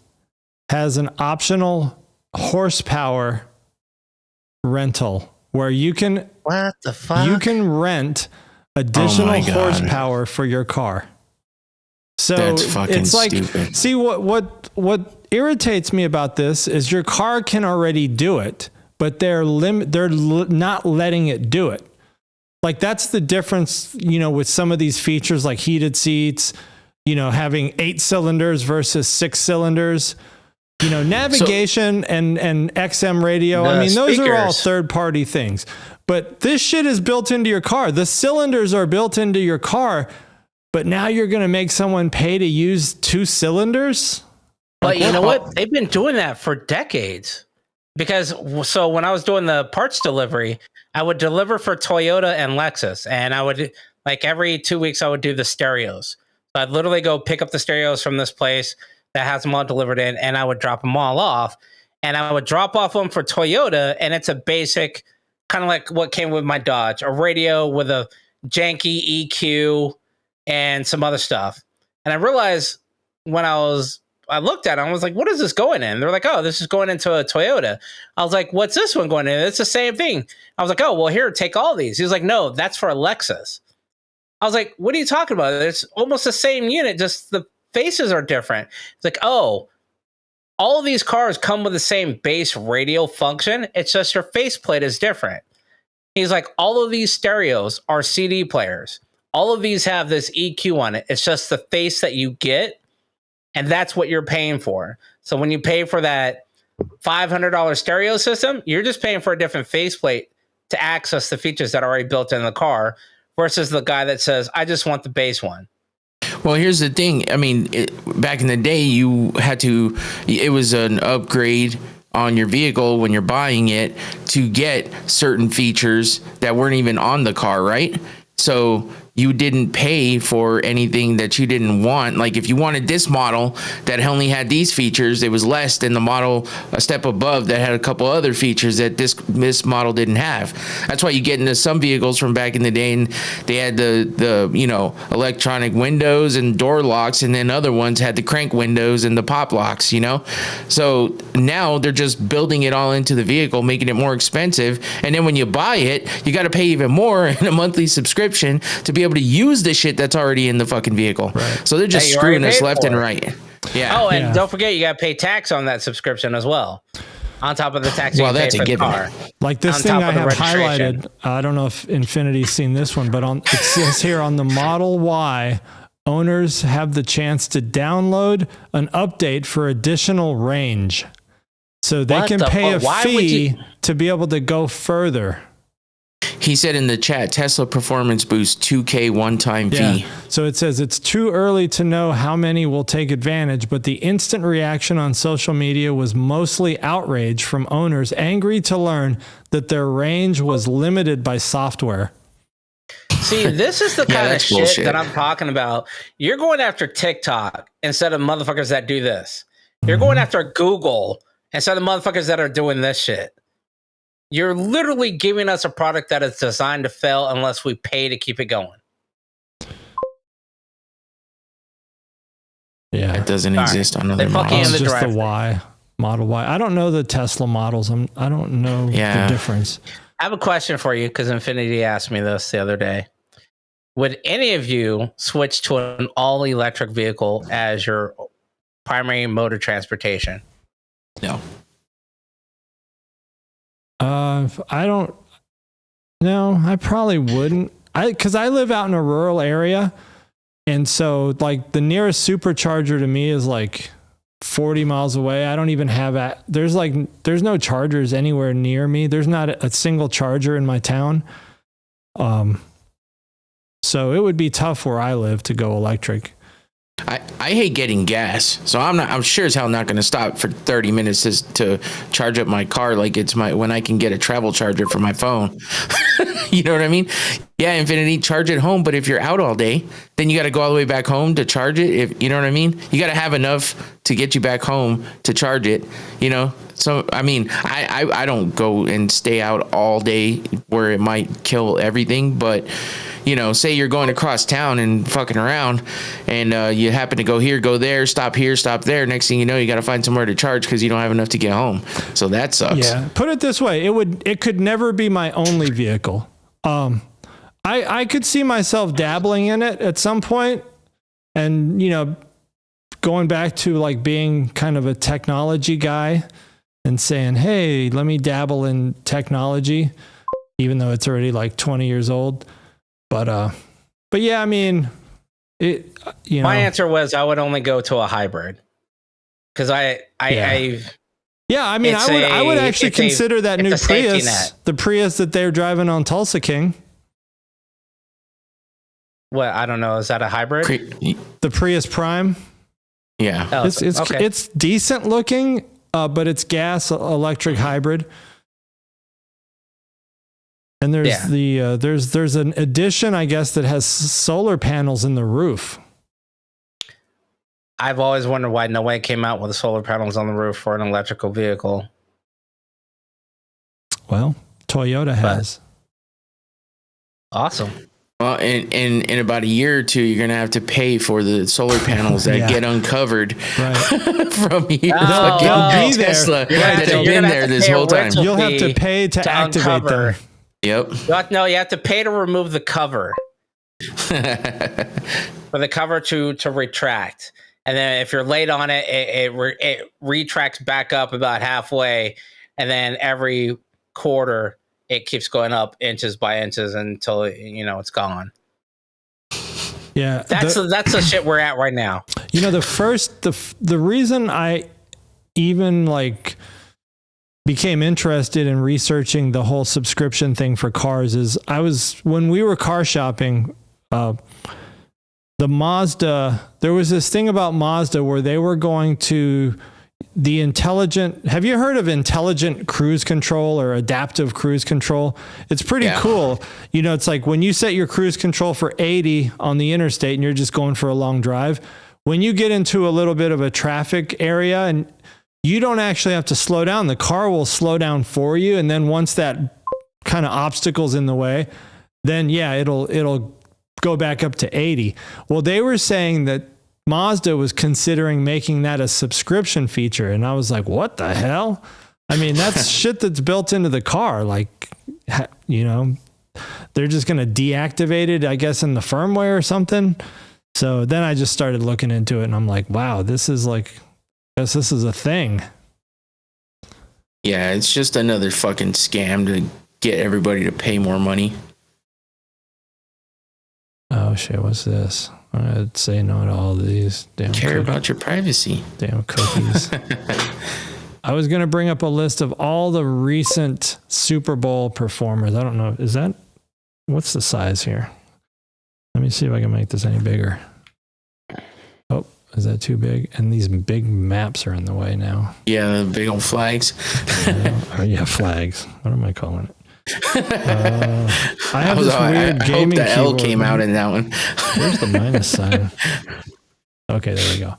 has an optional horsepower rental where you can rent additional horsepower for your car. So that's fucking it's like, stupid. See what irritates me about this is your car can already do it, but they're not letting it do it. Like that's the difference, with some of these features like heated seats, having 8 cylinders versus 6 cylinders, navigation and XM radio. I mean, those are all third party things, but this shit is built into your car. The cylinders are built into your car, but now you're going to make someone pay to use 2 cylinders. But you know what? They've been doing that for decades. Because so when I was doing the parts delivery, I would deliver for Toyota and Lexus, and I would like every 2 weeks I would do the stereos. So I'd literally go pick up the stereos from this place that has them all delivered in, and I would drop them all off. And I would drop off them for Toyota, and it's a basic, kind of like what came with my Dodge, a radio with a janky EQ and some other stuff. And I realized when I looked at it, I was like, what is this going in? They're like, oh, this is going into a Toyota. I was like, what's this one going in? It's the same thing. I was like, oh, well, here, take all these. He was like, no, that's for a Lexus. I was like, what are you talking about? It's almost the same unit, just the faces are different. It's like, oh, all of these cars come with the same base radio function. It's just your faceplate is different. He's like, all of these stereos are CD players. All of these have this EQ on it. It's just the face that you get. And that's what you're paying for. So when you pay for that $500 stereo system, you're just paying for a different faceplate to access the features that are already built in the car versus the guy that says, I just want the base one. Well, here's the thing. I mean, back in the day, it was an upgrade on your vehicle when you're buying it to get certain features that weren't even on the car, right? So you didn't pay for anything that you didn't want. Like if you wanted this model that only had these features, it was less than the model a step above that had a couple other features that this model didn't have. That's why you get into some vehicles from back in the day and they had the electronic windows and door locks, and then other ones had the crank windows and the pop locks, So now they're just building it all into the vehicle, making it more expensive. And then when you buy it, you got to pay even more in a monthly subscription to be able to use the shit that's already in the fucking vehicle. Right. So they're just screwing us left and right. Yeah. Oh, and don't forget, you got to pay tax on that subscription as well. On top of the tax you pay for the car. Like this thing I have highlighted, I don't know if Infinity's seen this one, but it says here on the Model Y, owners have the chance to download an update for additional range. So they can pay a fee to be able to go further. He said in the chat, Tesla Performance Boost 2K one-time fee. So it says it's too early to know how many will take advantage, but the instant reaction on social media was mostly outrage from owners angry to learn that their range was limited by software. See, this is the kind of shit bullshit that I'm talking about. You're going after TikTok instead of motherfuckers that do this. You're going after Google instead of motherfuckers that are doing this shit. You're literally giving us a product that is designed to fail unless we pay to keep it going. Yeah, It doesn't exist on other They fucking models. in the just the drive-thru. Y, Model Y. I don't know the Tesla models. I don't know the difference. I have a question for you because Infinity asked me this the other day. Would any of you switch to an all-electric vehicle as your primary mode of transportation? No. I don't. No, I probably wouldn't. Because I live out in a rural area, and so like the nearest supercharger to me is like 40 miles away. I don't even have there's no chargers anywhere near me. There's not a single charger in my town. So it would be tough where I live to go electric. I hate getting gas, so I'm sure as hell not going to stop for 30 minutes to charge up my car like it's when I can get a travel charger for my phone. You know what I mean? Yeah, Infinity, charge at home, but if you're out all day, then you got to go all the way back home to charge it. If you know what I mean, you got to have enough to get you back home to charge it. You know, so I mean, I don't go and stay out all day where it might kill everything, but. You know, say you're going across town and fucking around and you happen to go here, go there, stop here, stop there. Next thing you know, you got to find somewhere to charge because you don't have enough to get home. So that sucks. Yeah. Put it this way. It could never be my only vehicle. I could see myself dabbling in it at some point and, you know, going back to like being kind of a technology guy and saying, hey, let me dabble in technology, even though it's already like 20 years old. But yeah, I mean, it. You know, my answer was I would only go to a hybrid because I mean, I would actually consider that new Prius, the Prius that they're driving on Tulsa King. What, I don't know, is that a hybrid? The Prius Prime. Yeah, it's decent looking, but it's gas electric hybrid. And there's there's an addition, I guess, that has solar panels in the roof. I've always wondered why nobody came out with the solar panels on the roof for an electrical vehicle. Well, Toyota has. Awesome. Well, in about a year or two, you're gonna have to pay for the solar panels that get uncovered from you. They'll be there. Tesla that have been there this whole time. You'll have to pay to activate them. Yep. You have to pay to remove the cover. For the cover to retract. And then if you're late on it, it retracts back up about halfway. And then every quarter, it keeps going up inches by inches until, you know, it's gone. Yeah. That's the shit we're at right now. You know, the reason I even like became interested in researching the whole subscription thing for cars is when we were car shopping, the Mazda, there was this thing about Mazda where they were going to have you heard of intelligent cruise control or adaptive cruise control? It's pretty cool. You know, it's like when you set your cruise control for 80 on the interstate and you're just going for a long drive, when you get into a little bit of a traffic area and you don't actually have to slow down. The car will slow down for you. And then once that kind of obstacle's in the way, then it'll go back up to 80. Well, they were saying that Mazda was considering making that a subscription feature. And I was like, what the hell? I mean, that's shit that's built into the car. Like, you know, they're just going to deactivate it, I guess, in the firmware or something. So then I just started looking into it and I'm like, wow, this is a thing. Yeah, it's just another fucking scam to get everybody to pay more money. Oh shit, what's this? I'd say no to all of these. Damn Care about your privacy. Damn cookies. I was going to bring up a list of all the recent Super Bowl performers. I don't know. What's the size here? Let me see if I can make this any bigger. Oh, is that too big? And these big maps are in the way now. Yeah, the big old flags. Flags. What am I calling it? I have this weird I gaming hope the L keyboard, came man. out in that one. Where's the minus sign? Okay, there we go.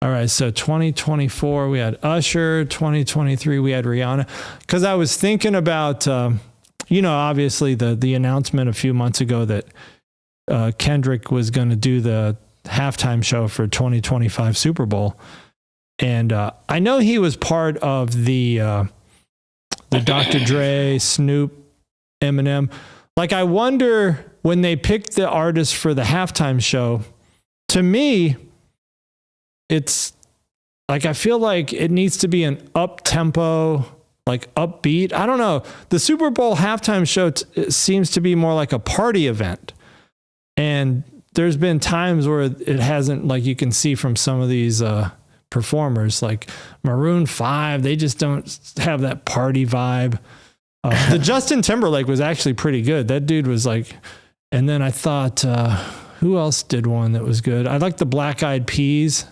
All right, so 2024 we had Usher. 2023 we had Rihanna. Because I was thinking about, obviously the announcement a few months ago that Kendrick was going to do the halftime show for 2025 Super Bowl, and I know he was part of the Dr. Dre, Snoop, Eminem. Like, I wonder when they picked the artist for the halftime show. To me, it's like, I feel like it needs to be an up tempo, like upbeat. I don't know. The Super Bowl halftime show seems to be more like a party event. And there's been times where it hasn't, like you can see from some of these performers, like Maroon 5, they just don't have that party vibe. The Justin Timberlake was actually pretty good. That dude was like, and then I thought, who else did one that was good? I like the Black Eyed Peas.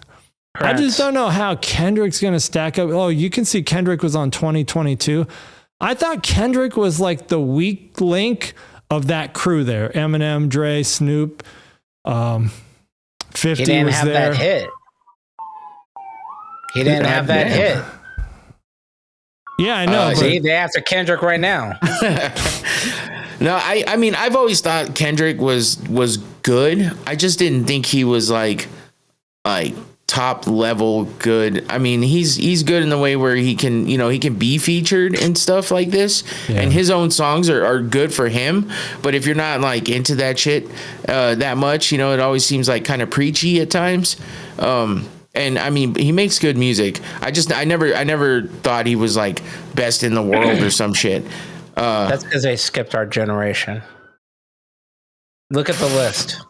I just don't know how Kendrick's going to stack up. Oh, you can see Kendrick was on 2022. I thought Kendrick was like the weak link of that crew there. Eminem, Dre, Snoop, 50 he didn't was have there. that hit. He didn't have that hit. Yeah, I know. See, they after Kendrick right now. No, I mean, I've always thought Kendrick was good. I just didn't think he was like top level good. I mean, he's good in the way where he can be featured and stuff like this, and his own songs are good for him. But if you're not like into that shit that much, it always seems like kind of preachy at times. And I mean, he makes good music. I never thought he was like best in the world or some shit. That's because they skipped our generation. Look at the list.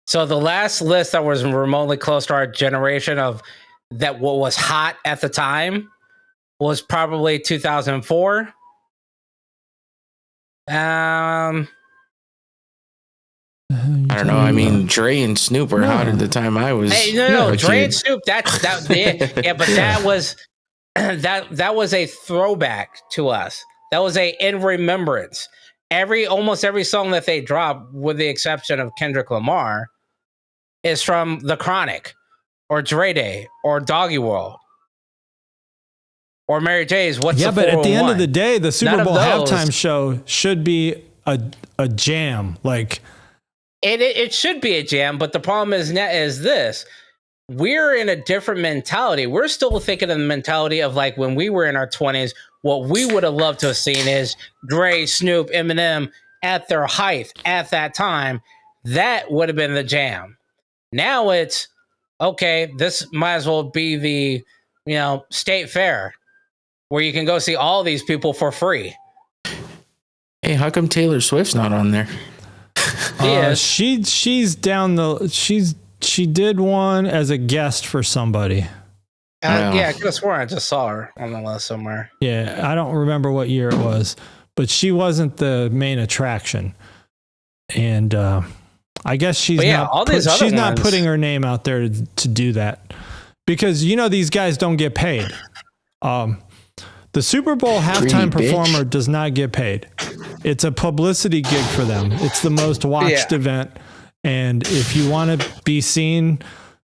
So the last list that was remotely close to our generation of that what was hot at the time was probably 2004. I don't know. I mean, Dre and Snoop were hot at the time I was. Hey, no, Dre and Snoop. But that was that was a throwback to us. That was a in remembrance. Almost every song that they dropped, with the exception of Kendrick Lamar, is from The Chronic, or Dre Day, or Doggy World, or Mary J's What's the 401. But at the end of the day, the Super Bowl halftime show should be a jam. Like it should be a jam, but the problem is this. We're in a different mentality. We're still thinking of the mentality of like when we were in our 20s, what we would have loved to have seen is Dre, Snoop, Eminem at their height at that time. That would have been the jam. Now it's, okay, this might as well be the, state fair where you can go see all these people for free. Hey, how come Taylor Swift's not on there? She's down she did one as a guest for somebody. Yeah, I could have sworn I just saw her on the list somewhere. Yeah, I don't remember what year it was, but she wasn't the main attraction. And I guess she's not putting her name out there to do that, because these guys don't get paid. The Super Bowl halftime performer does not get paid. It's a publicity gig for them. It's the most watched event. And if you want to be seen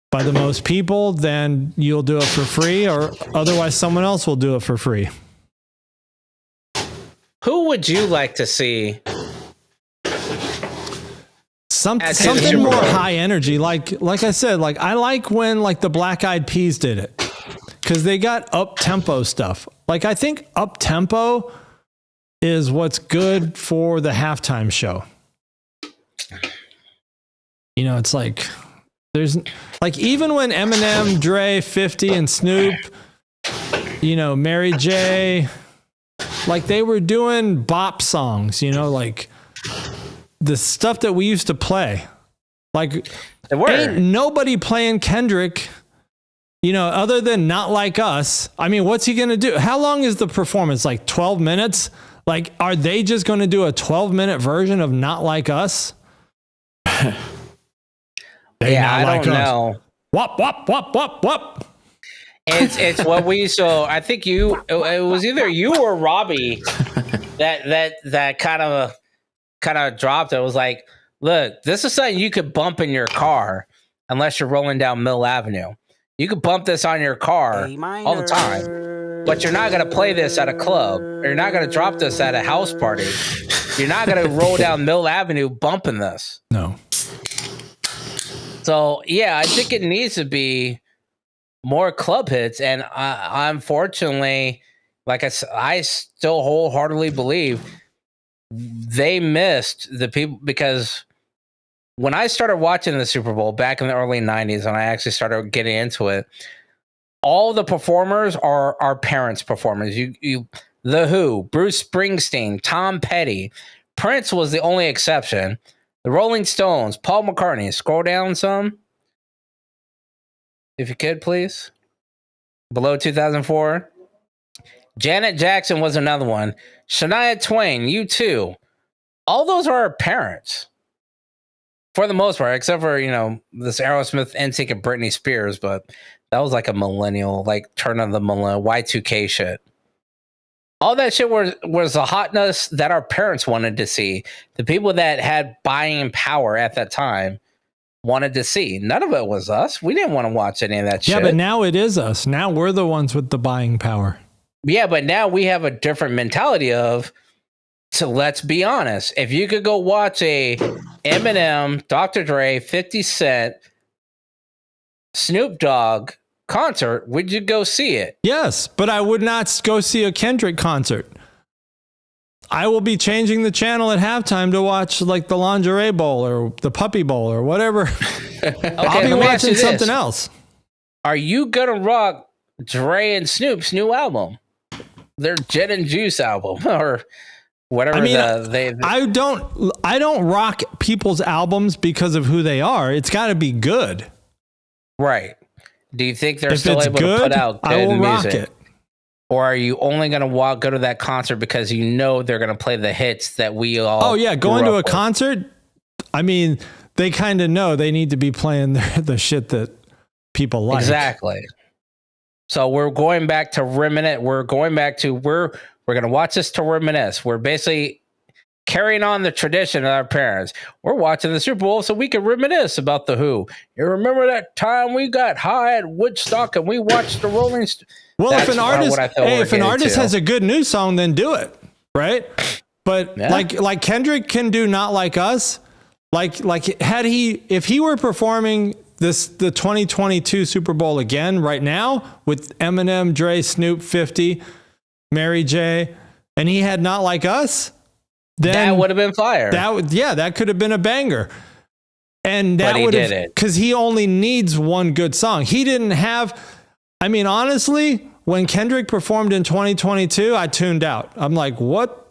by the most people, then you'll do it for free, or otherwise someone else will do it for free. Who would you like to see? Something more high energy. Like I said, like I like when like the Black Eyed Peas did it, because they got up tempo stuff. Like I think up tempo is what's good for the halftime show. It's like there's like, even when Eminem, Dre, 50 and Snoop, Mary J, like they were doing bop songs, like the stuff that we used to play. Like ain't nobody playing Kendrick, other than Not Like Us. I mean, what's he going to do? How long is the performance? Like 12 minutes? Like, are they just going to do a 12-minute version of Not Like Us? I don't know. Wop, wop, wop, wop, wop. It's what we, so I think it was either you or Robbie that kind of dropped it. It was like, look, this is something you could bump in your car unless you're rolling down Mill Avenue. You could bump this on your car all the time, but you're not going to play this at a club. Or you're not going to drop this at a house party. You're not going to roll down Mill Avenue bumping this. No. So, yeah, I think it needs to be more club hits. And unfortunately, like I still wholeheartedly believe they missed the people, because when I started watching the Super Bowl back in the early 90s and I actually started getting into it, all the performers are our parents' performers. You The Who, Bruce Springsteen, Tom Petty. Prince was the only exception. The Rolling Stones, Paul McCartney. Scroll down some. If you could, please. Below 2004. Janet Jackson was another one. Shania Twain, U2. All those are our parents. For the most part, except for, this Aerosmith, NSYNC, and Britney Spears, but that was like a millennial, like turn of the millennial, Y2K shit. All that shit was the hotness that our parents wanted to see. The people that had buying power at that time wanted to see. None of it was us. We didn't want to watch any of that shit. Yeah, but now it is us. Now we're the ones with the buying power. Yeah, but now we have a different mentality of, so let's be honest. If you could go watch a Eminem, Dr. Dre, 50 Cent, Snoop Dogg concert, would you go see it? Yes, but I would not go see a Kendrick concert. I will be changing the channel at halftime to watch like the Lingerie Bowl or the Puppy Bowl or whatever. I'll be watching something else. Are you gonna rock Dre and Snoop's new album? Their Gin and Juice album or whatever. I don't rock people's albums because of who they are. It's got to be good. Right. Do you think they're still able to put out good I will music? rock it. Or are you only going to go to that concert because you know they're going to play the hits that we all... Oh, yeah. Going to a concert, I mean, they kind of know they need to be playing the shit that people like. Exactly. So we're going back to reminisce. We're going to watch this to reminisce. We're basically carrying on the tradition of our parents. We're watching the Super Bowl so we can reminisce about the Who. You remember that time we got high at Woodstock and we watched the Rolling Stones? Well, if an artist has a good new song, then do it, right? But like Kendrick can do Not Like Us. If he were performing the 2022 Super Bowl again right now with Eminem, Dre, Snoop, 50, Mary J, and he had Not Like Us, then that would have been fire. That could have been a banger. And that would have, because he only needs one good song. He didn't have. I mean, honestly, when Kendrick performed in 2022, I tuned out. I'm like, what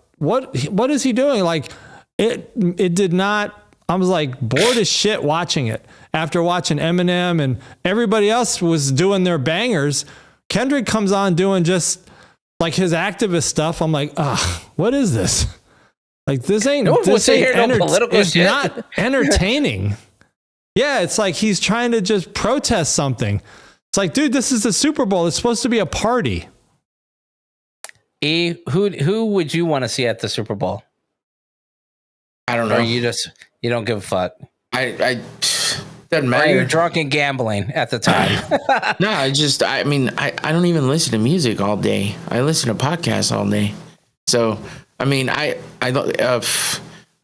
is he doing? Like, it did not. I was like bored as shit watching it. After watching Eminem and everybody else was doing their bangers, Kendrick comes on doing just like his activist stuff. I'm like, what is this? Like, this ain't it's not entertaining. Yeah, it's like he's trying to just protest something. It's like, dude, this is the Super Bowl. It's supposed to be a party. Who would you want to see at the Super Bowl? I don't know. Or you don't give a fuck. I doesn't matter. Or you're drunk and gambling at the time. No, I don't even listen to music all day. I listen to podcasts all day. So, I mean, I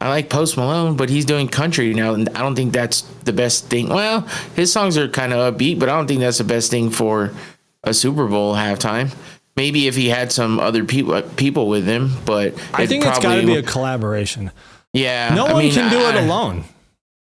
like Post Malone, but he's doing country now, and I don't think that's the best thing. Well, his songs are kind of upbeat, but I don't think that's the best thing for a Super Bowl halftime. Maybe if he had some other people with him, but I think it's got to be a collaboration. Yeah, no one can do it alone.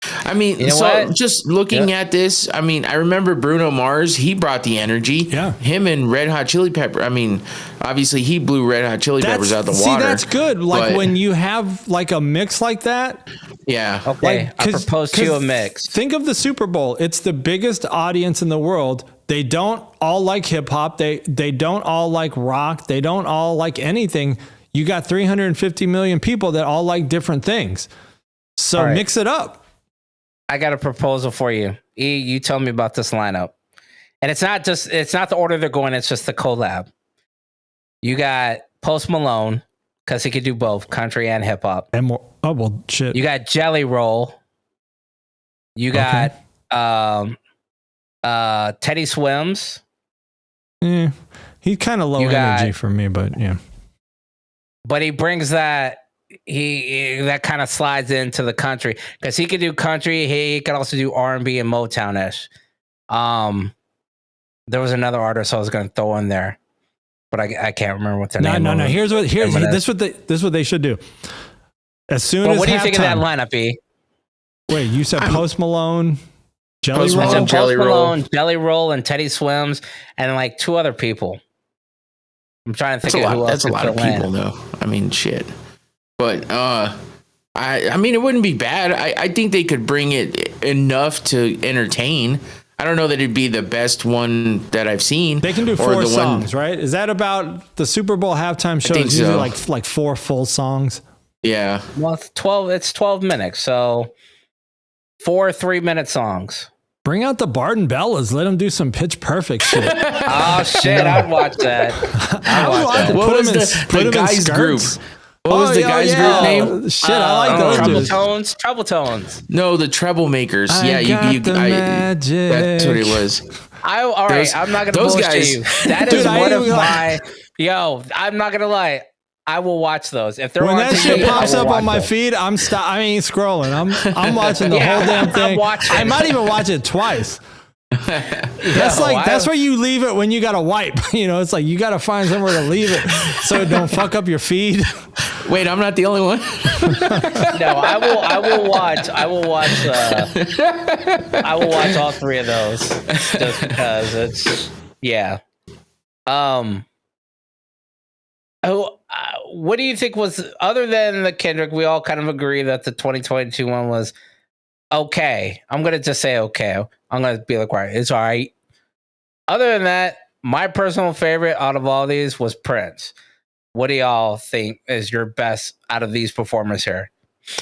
I mean, just looking at this, I mean, I remember Bruno Mars. He brought the energy. Yeah, him and Red Hot Chili Pepper. I mean, obviously he blew Red Hot Chili Peppers out the water. See, that's good. Like when you have like a mix like that. Yeah. Okay. I propose to you a mix. Think of the Super Bowl. It's the biggest audience in the world. They don't all like hip hop. They don't all like rock. They don't all like anything. You got 350 million people that all like different things. So mix it up. I got a proposal for you. You tell me about this lineup. And it's not the order they're going, it's just the collab. You got Post Malone, because he could do both country and hip hop. And more. Oh well, shit. You got Jelly Roll. You got Teddy Swims. Yeah, he's kind of low energy for me, but yeah. But he brings that. That kind of slides into the country because he could do country. He could also do R&B and Motown-ish. There was another artist I was going to throw in there, but I can't remember what the name. No. This is what they should do. As soon as what do you think of that lineup, E? Wait, you said Post Malone, Jelly Roll, Post Malone, Jelly Roll, and Teddy Swims, and like 2 other people. I'm trying to think of who else. That's a lot of people, though. I mean, shit. But I mean, it wouldn't be bad. I think they could bring it enough to entertain. I don't know that it'd be the best one that I've seen. They can do 4 songs, right? Is that about the Super Bowl halftime show? It's usually like 4 full songs. Yeah. Well, it's 12. It's 12 minutes, so 4 3-minute songs. Bring out the Barden Bellas. Let them do some Pitch Perfect shit. Oh shit! I'd watch that. What was the guys group? What was the guys group name? Shit, I like those Treble Tones. No, the Treble Makers. That's what it was. All right, I'm not gonna bullshit you. That is one of my. Yo, I'm not gonna lie. I will watch those. If they're when that shit pops up on my feed, I ain't scrolling. I'm watching the whole damn thing. I might even watch it twice. That's where you leave it when you got to wipe. You know, it's like you got to find somewhere to leave it so it don't fuck up your feed. Wait, I'm not the only one. No, I will watch all 3 of those just because it's what do you think was, other than the Kendrick, we all kind of agree that the 2022 one was okay. I'm going to just say okay. I'm going to be like, right, it's all right. Other than that, my personal favorite out of all these was Prince. What do y'all think is your best out of these performers here?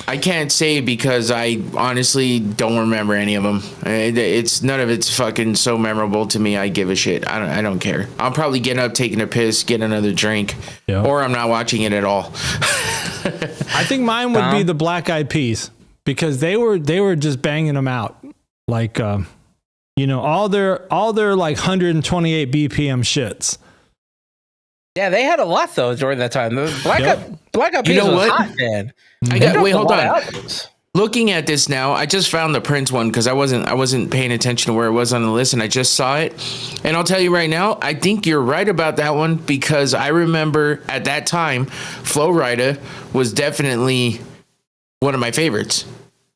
I can't say because I honestly don't remember any of them. It's none of it's fucking so memorable to me. I give a shit. I don't care. I'll probably get up, taking a piss, get another drink, or I'm not watching it at all. I think mine would be the Black Eyed Peas because they were just banging them out like all their like 128 BPM shits. Yeah, they had a lot though during that time. Black Eyed Peas was hot, man. Hold on. Looking at this now, I just found the Prince one because I wasn't paying attention to where it was on the list, and I just saw it. And I'll tell you right now, I think you're right about that one because I remember at that time, Flo Rida was definitely one of my favorites.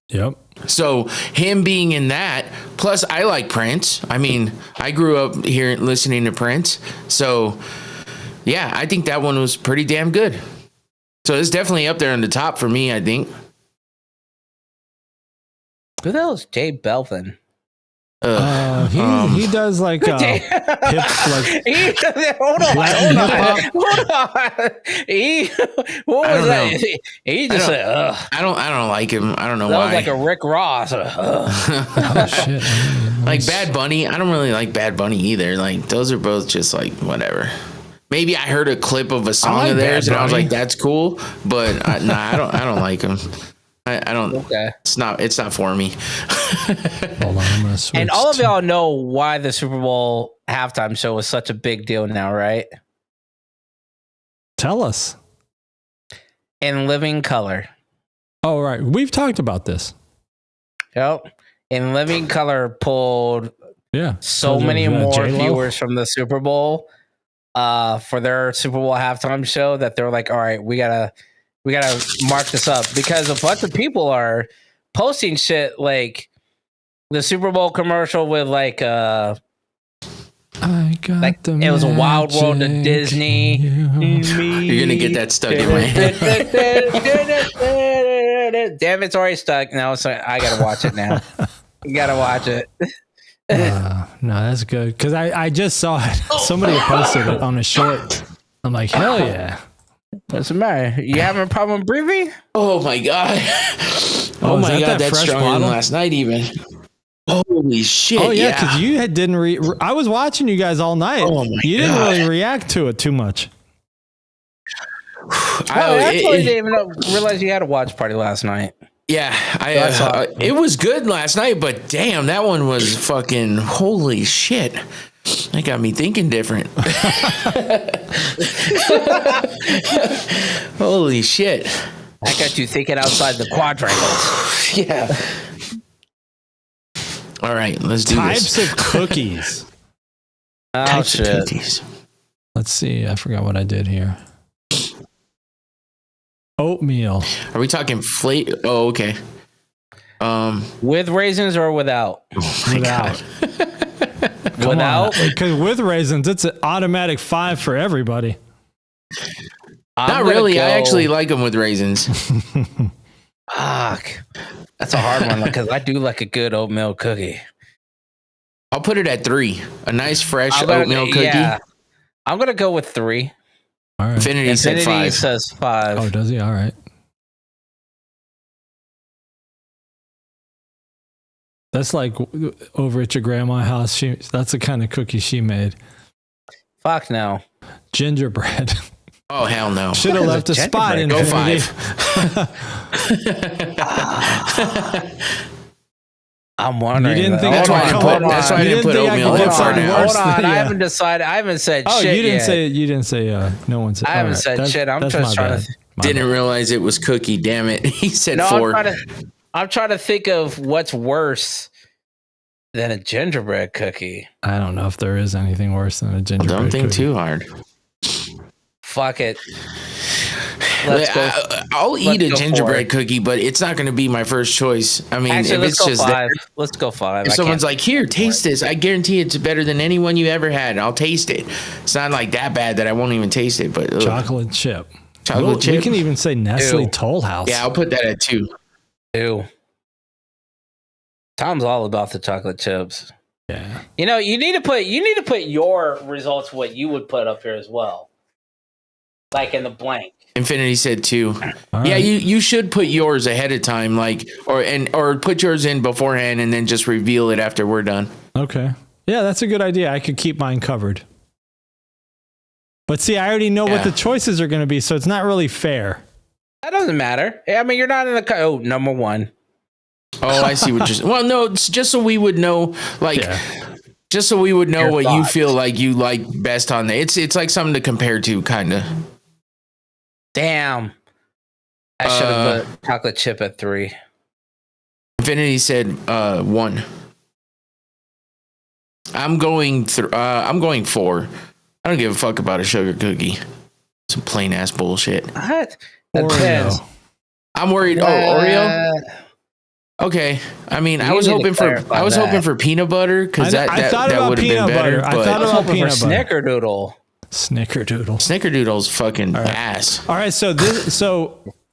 Yep. So him being in that, plus I like Prince. I mean, I grew up here listening to Prince, so yeah, I think that one was pretty damn good. So it's definitely up there on the top for me, I think. Who the hell is Jay Belvin? He does like hip, like hold on. What was that? He just said, I don't like him. I don't know why. That was like a Rick Ross. Oh shit! Like Bad Bunny, I don't really like Bad Bunny either. Like those are both just like whatever. Maybe I heard a clip of a song of theirs and I was like, "That's cool," but I don't like him. I don't. Okay. It's not for me. Hold on, I'm gonna switch. And all of y'all know why the Super Bowl halftime show was such a big deal now, right? Tell us. In Living Color. Oh, right. We've talked about this. Yep. In Living Color pulled so many more J-Lo viewers from the Super Bowl for their Super Bowl halftime show that they're like, all right, we gotta mark this up because a bunch of people are posting shit like the Super Bowl commercial with like I got like it was a Wild World of Disney. You're gonna get that stuck in my head. Damn, it's already stuck. No, so I gotta watch it now. You gotta watch it. No, that's good because I just saw it. Somebody posted it on a short. I'm like, hell yeah. What's the matter? You having a problem breathing? Oh my god! Oh my god, that's stronger than last night even. Holy shit! Oh yeah, because you didn't. I was watching you guys all night. Oh my you didn't really react to it too much. I totally didn't even realize you had a watch party last night. Yeah, it was good last night, but damn, that one was fucking holy shit. That got me thinking different. Holy shit. That got you thinking outside the quadrangles. Yeah. All right, let's do Types this. of cookies. Oh, Types shit. of cookies. Let's see. I forgot what I did here. Oatmeal. Are we talking Oh, okay. With raisins or without? Without. Without? Because with raisins, it's an automatic 5 for everybody. Not really. I actually like them with raisins. Fuck. That's a hard one because I do like a good oatmeal cookie. I'll put it at 3. A nice fresh oatmeal cookie. Yeah. I'm going to go with 3. All right. Infinity said 5. says 5. Oh, does he? All right. That's like over at your grandma's house. That's the kind of cookie she made. Fuck no. Gingerbread. Oh, hell no. Should have left a spot in Go Infinity. 5. I'm wondering. You didn't think That's why I didn't put oatmeal in in for now. Hold on. I haven't decided. I haven't said shit you didn't yet. say. You didn't say. No one said. I haven't said shit. I'm just trying to. Didn't realize it was cookie. Damn it. He said 4. I'm trying to think of what's worse than a gingerbread cookie. I don't know if there is anything worse than a gingerbread Don't think cookie. too hard. Fuck it. I'll eat a gingerbread cookie, but it's not going to be my first choice. I mean, Actually, if it's just 5. there, Let's go 5. if someone's like, "Here, taste this," I guarantee it's better than any one you ever had. I'll taste it. It's not like that bad that I won't even taste it. But chocolate chip. Chocolate chip. We can even say Nestle Ew. Toll House. Yeah, I'll put that at 2. Ew. Tom's all about the chocolate chips. Yeah. You know, you need to put your results what you would put up here as well. Like in the blank. Infinity said 2. All Yeah, right. you should put yours ahead of time, like or put yours in beforehand and then just reveal it after we're done. Okay. Yeah, that's a good idea. I could keep mine covered. But see, I already know what the choices are going to be, so it's not really fair. That doesn't matter. I mean, you're not in the number 1. Oh, I see what you're saying. Well, no, it's just so we would know, like, just so we would know Your what thoughts. you feel like you like best on there. It's like something to compare to, kind of. Damn. I should have put chocolate chip at 3. Infinity said 1. I'm going 4. I don't give a fuck about a sugar cookie. Some plain ass bullshit. What? Oreo. I'm worried. Oh, Oreo. Okay. I mean, I was hoping for peanut butter because that would have been better. I thought about peanut butter. Snickerdoodle. Snickerdoodle's fucking ass. All right, so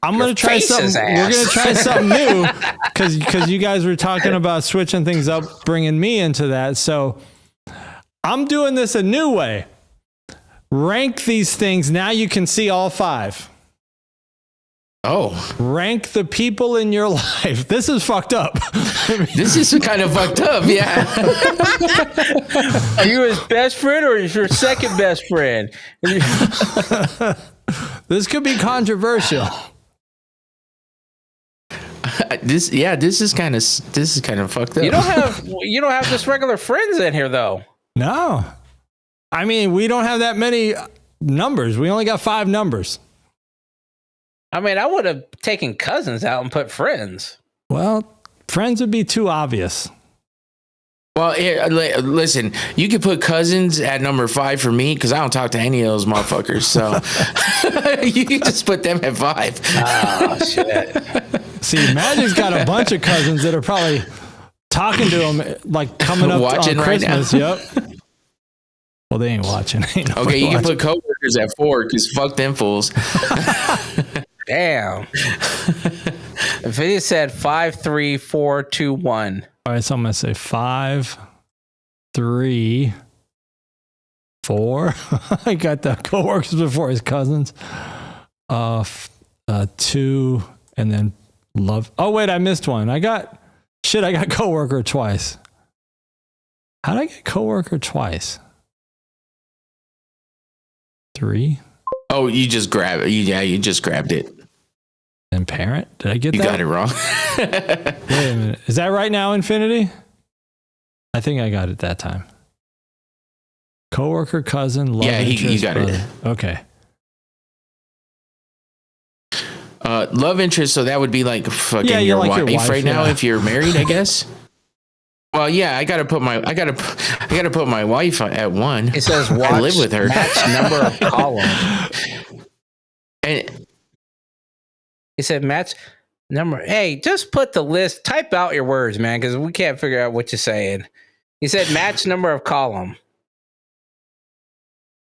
I'm gonna try face something. is ass. We're gonna try something new because you guys were talking about switching things up, bringing me into that. So I'm doing this a new way. Rank these things. Now you can see all 5. Oh, Rank the people in your life. This is fucked up. this is kind of fucked up. Yeah. Are you his best friend or is your second best friend? This could be controversial. This is kind of fucked up. You don't have just regular friends in here though. No. I mean, we don't have that many numbers. We only got 5 numbers. I mean, I would have taken cousins out and put friends. Well, friends would be too obvious. Well, here, listen, you could put cousins at number 5 for me because I don't talk to any of those motherfuckers. So you can just put them at 5. Oh, shit. See, Magic's got a bunch of cousins that are probably talking to him, like coming up Watching on right Christmas. Yep. Well, they ain't watching. Ain't Okay, you can watching. put coworkers at 4 because fuck them fools. Damn. If it said 5, 3, 4, 2, 1. All right, so I'm going to say 5, 3, 4. I got the coworkers before his cousins. 2, and then love. Oh, wait, I missed one. I got coworker twice. How did I get coworker twice? 3. Oh, you just grab it. Yeah, you just grabbed it. And parent? Did I get You that? got it wrong. Wait a minute. Is that right now, Infinity? I think I got it that time. Coworker, cousin, love interest, you got brother. it. Okay. Love interest, so that would be like fucking Yeah, your, like wife your wife right now yeah. if you're married, I guess. Well, yeah, I gotta put my wife at one. It says watch I live with her. match number of column. And It said match number. Hey, just put the list. Type out your words, man, because we can't figure out what you're saying. He said match number of column.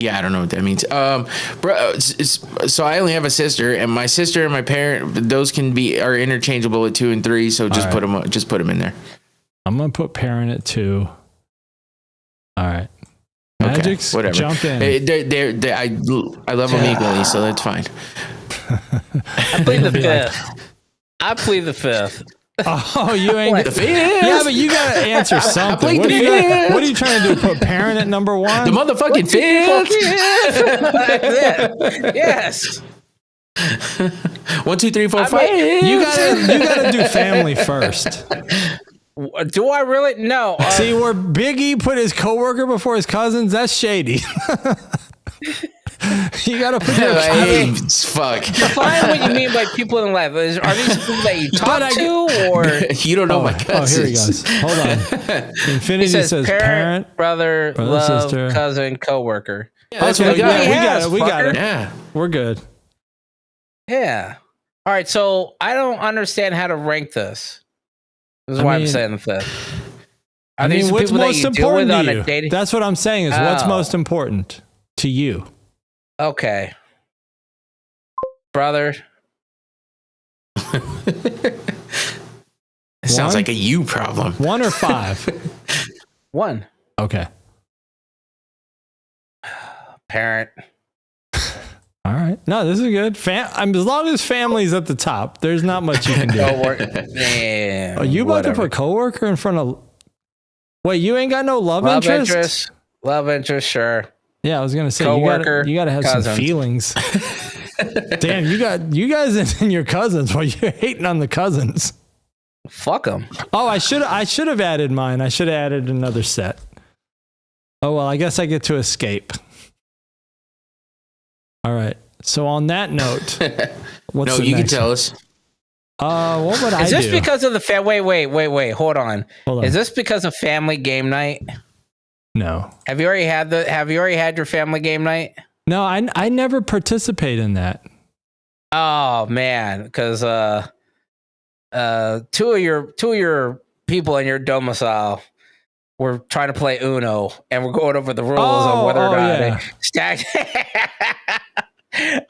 yeah, I don't know what that means. So I only have a sister, and my sister and my parent, those are interchangeable at 2 and 3. So just put them in there. I'm gonna put parent at 2. All right. Magic's whatever. Jump in. I love them equally, so that's fine. I plead the fifth. I plead the fifth. Oh, you ain't The fifth? Yeah, but you gotta answer something. What are you trying to do? Put parent at number 1? The motherfucking fifth. Yes. 1, 2, 3, 4, 5. You gotta do family first. Do I really? No. See, where Biggie put his coworker before his cousins, that's shady. You gotta put your fuck. Define what you mean by people in life. Are these people that you talk to, or you don't know my cousins? Oh, here he goes. Hold on. Infinity says parent, brother, love, sister, cousin, coworker. Yeah, that's what we got. We got it. Yeah, we're good. Yeah. All right. So I don't understand how to rank this. This is why I'm saying the fifth. I mean, what's most important to you? That's what I'm saying is what's most important to you. Okay. Brother. It sounds like a you problem. 1 or 5? 1. Okay. Parent. All right. No, this is good. As long as family's at the top, there's not much you can do. Yeah. Are you about to put coworker in front of? Wait, you ain't got no love interest? Love interest, sure. Yeah, I was gonna say coworker, you gotta have cousins. some feelings. Damn, you guys and your cousins. Well, you're hating on the cousins. Fuck them. Oh, I should have added mine. I should have added another set. Oh well, I guess I get to escape. All right. So on that note, what's the you next can tell one? us. What would I do? Is this because of the wait, hold on. Is this because of family game night? No. Have you already had your family game night? No, I never participate in that. Oh man, because two of your people in your domicile were trying to play Uno, and we're going over the rules of whether or not they stack.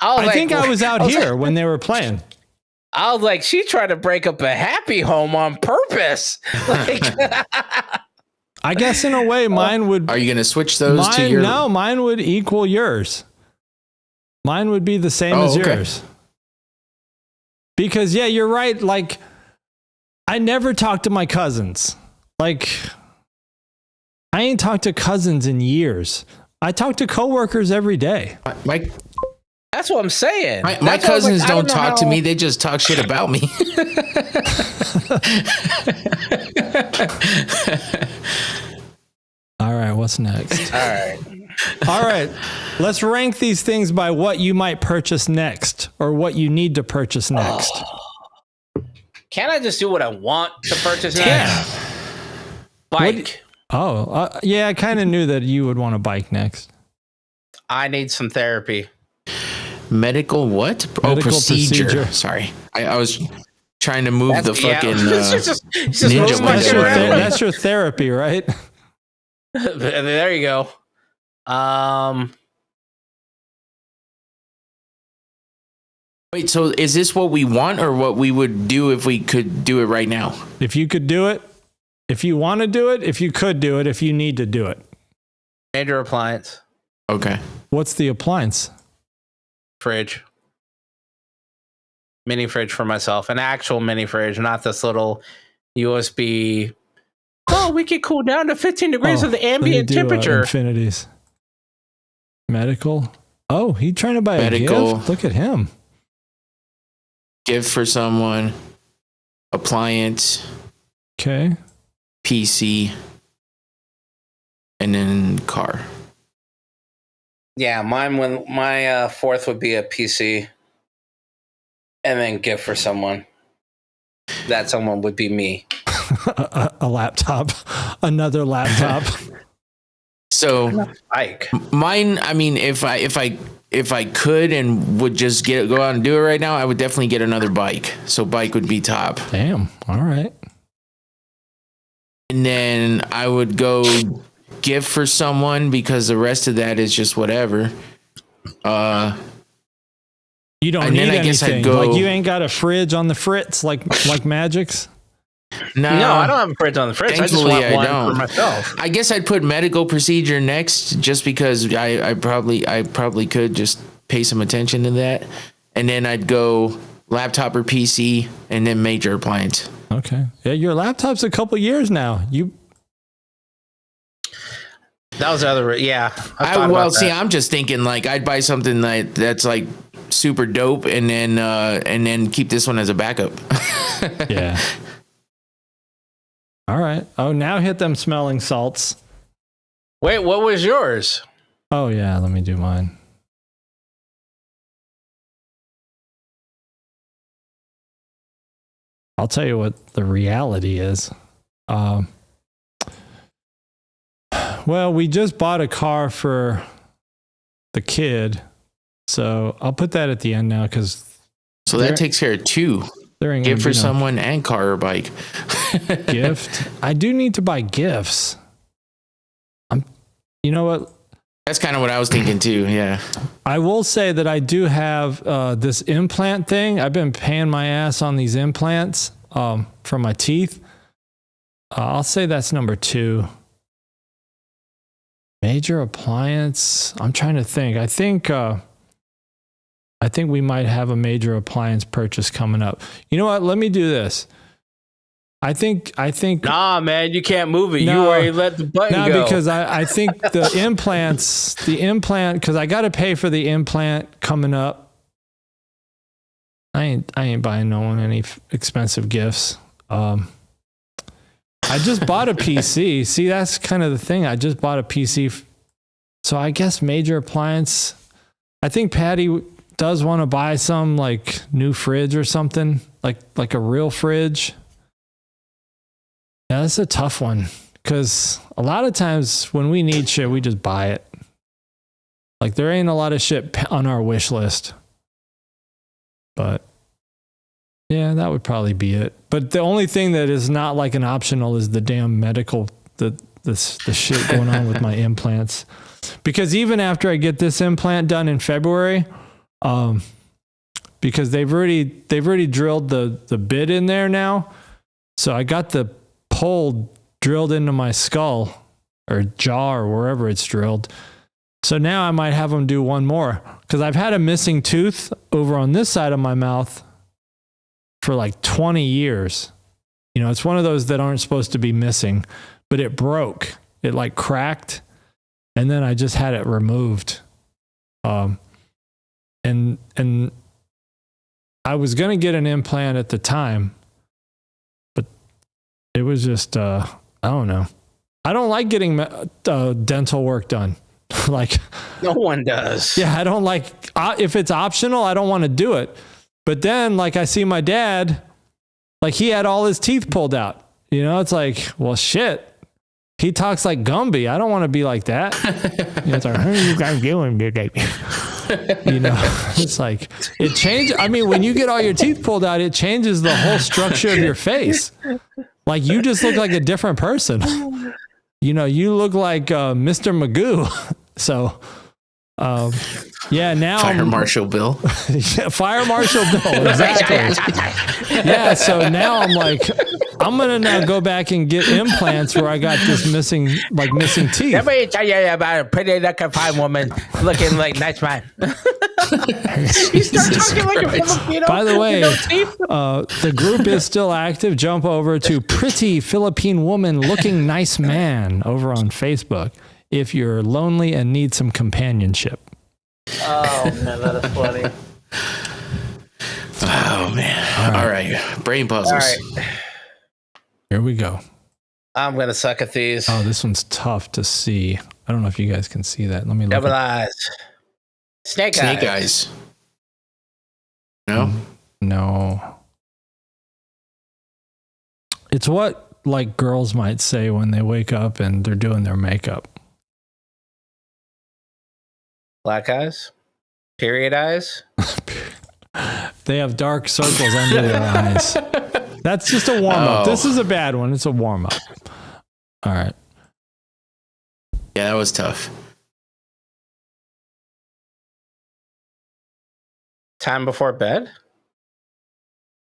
I think I was out here when they were playing. I was like, she tried to break up a happy home on purpose. Like, I guess in a way, mine would. Are you going to switch those to your? No, mine would equal yours. Mine would be the same as yours. Because yeah, you're right. Like, I never talk to my cousins. Like, I ain't talked to cousins in years. I talk to coworkers every day. That's what I'm saying. My cousins don't talk to me. They just talk shit about me. All right, what's next? All right. Let's rank these things by what you might purchase next or what you need to purchase next. Can't I just do what I want to purchase next? Bike. Yeah, I kind of knew that you would want a bike next. I need some therapy. Medical what? Medical procedure. Sorry. I was trying to move the fucking ninja. That's your therapy, right? There you go. Wait, so is this what we want or what we would do if we could do it right now? If you could do it, if you want to do it, if you could do it, if you need to do it. Major appliance. Okay. What's the appliance? Fridge. Mini fridge for myself. An actual mini fridge, not this little USB. Oh, we can cool down to 15 degrees of the ambient temperature. Infinities. Medical. Oh, he trying to buy medical, a gift? Look at him. Gift for someone, appliance, Okay. PC, and then car. Yeah, my fourth would be a PC, and then gift for someone. That someone would be me. a laptop, another laptop. So Bike. mine, I mean, if I could and would just go out and do it right now, I would definitely get another bike. So bike would be top. Damn. All right. And then I would go gift for someone because the rest of that is just whatever. You don't and need then I guess I'd anything. go- Like you ain't got a fridge on the fritz like Magic's. No, I don't have a fridge on the fridge. I just Thankfully, want I one don't. for myself. I guess I'd put medical procedure next, just because I probably could just pay some attention to that, and then I'd go laptop or PC, and then major appliance. Okay. Yeah, your laptop's a couple years now. That was the other. Yeah. I'm just thinking like I'd buy something that's like super dope, and then keep this one as a backup. Yeah. All right. Oh, now hit them smelling salts. Wait, what was yours? Oh yeah, let me do mine. I'll tell you what the reality is. Well, we just bought a car for the kid, so I'll put that at the end now because So that takes care of two. there ain't Gift gonna for be no someone and car or bike. gift. I do need to buy gifts. You know what? That's kind of what I was thinking too. Yeah. I will say that I do have this implant thing. I've been paying my ass on these implants for my teeth. I'll say that's number 2. Major appliance. I'm trying to think. I think we might have a major appliance purchase coming up. You know what? Let me do this. I think. Nah, man, you can't move it. No, you already let the button go. because I think the implant, because I got to pay for the implant coming up. I ain't buying no one any expensive gifts. I just bought a PC. See, that's kind of the thing. I just bought a PC. So I guess major appliance. I think Patty does want to buy some like new fridge or something, like a real fridge. Yeah, that's a tough one because a lot of times when we need shit, we just buy it. Like there ain't a lot of shit on our wish list. But yeah, that would probably be it. But the only thing that is not like an optional is the damn medical, the shit going on with my implants. Because even after I get this implant done in February, because they've already drilled the bit in there now. So I got the pole drilled into my skull or jaw or wherever it's drilled. So now I might have them do one more because I've had a missing tooth over on this side of my mouth for like 20 years. You know, it's one of those that aren't supposed to be missing, but it broke. It like cracked, and then I just had it removed. And I was going to get an implant at the time, but it was just, I don't know. I don't like getting dental work done. Like, no one does. Yeah, I don't like, if it's optional, I don't want to do it. But then, like, I see my dad, like, he had all his teeth pulled out. You know, it's like, well, shit. He talks like Gumby. I don't want to be like that. You know, it's like, how are you guys doing, baby? You know, it's like, it changed. I mean, when you get all your teeth pulled out, it changes the whole structure of your face. Like, you just look like a different person. You know, you look like Mr. Magoo. So, yeah, now Fire Marshal Bill. Yeah, Fire Marshal Bill, exactly. Yeah, so now I'm like, I'm gonna now go back and get implants where I got this missing teeth. Let me tell you about a pretty looking fine woman looking like nice man. You start talking like a Filipino. By the way, the group is still active. Jump over to Pretty Philippine Woman Looking Nice Man over on Facebook if you're lonely and need some companionship. Oh man, that is funny. Oh man! All right. Brain puzzles. All right, Here we go. I'm gonna suck at these. Oh, this one's tough to see. I don't know if you guys can see that. Let me look. Double eyes. Snake eyes. No. No. It's what like girls might say when they wake up and they're doing their makeup. Black eyes. Period eyes. They have dark circles under their eyes. That's just a warm up. This is a bad one. It's a warm up. All right. Yeah, that was tough. Time before bed.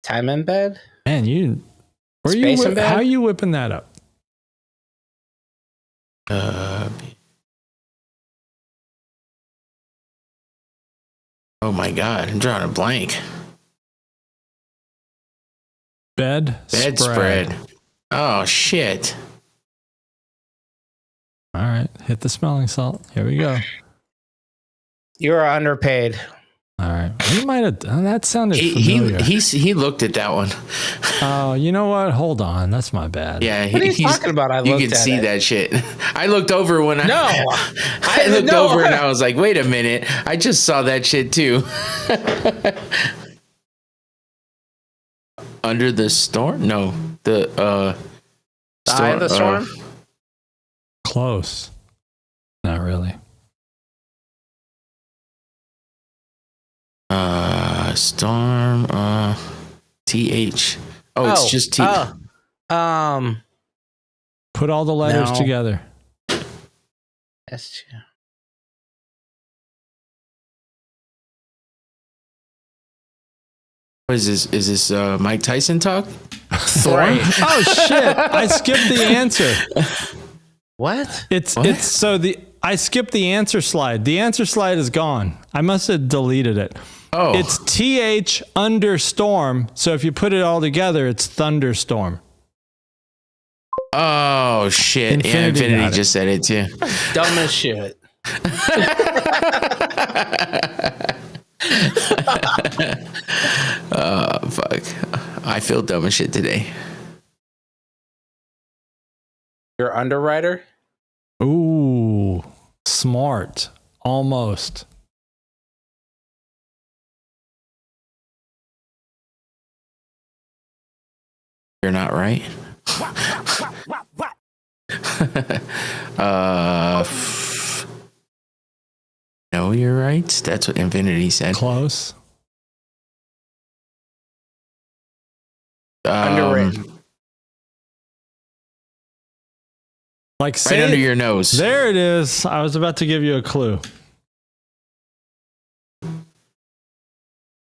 Time in bed. Man, how are you whipping that up? Oh my God, I'm drawing a blank. Bedspread. Oh shit. All right, hit the smelling salt. Here we go. You are underpaid. All right, he might have. That sounded familiar. He looked at that one. Oh, you know what? Hold on, that's my bad. What Yeah, are you talking about? You can see that shit. I looked over when I looked over and I was like, wait a minute, I just saw that shit too. Under the storm? No, the Eye of the storm. Close. Not really. Storm. TH. Oh, it's just T. Put all the letters together. S. What is this? Is this Mike Tyson talk? Right. Oh shit! I skipped the answer. What? I skipped the answer slide. The answer slide is gone. I must have deleted it. Oh. It's TH under storm. So if you put it all together, it's thunderstorm. Oh shit! Infinity just said it too. Dumb as shit. Oh fuck! I feel dumb as shit today. You're underwriter. Ooh, smart. Almost. You're not right. No, you're right. That's what Infinity said. Close. Underwritten. Like Right under your nose. There it is. I was about to give you a clue.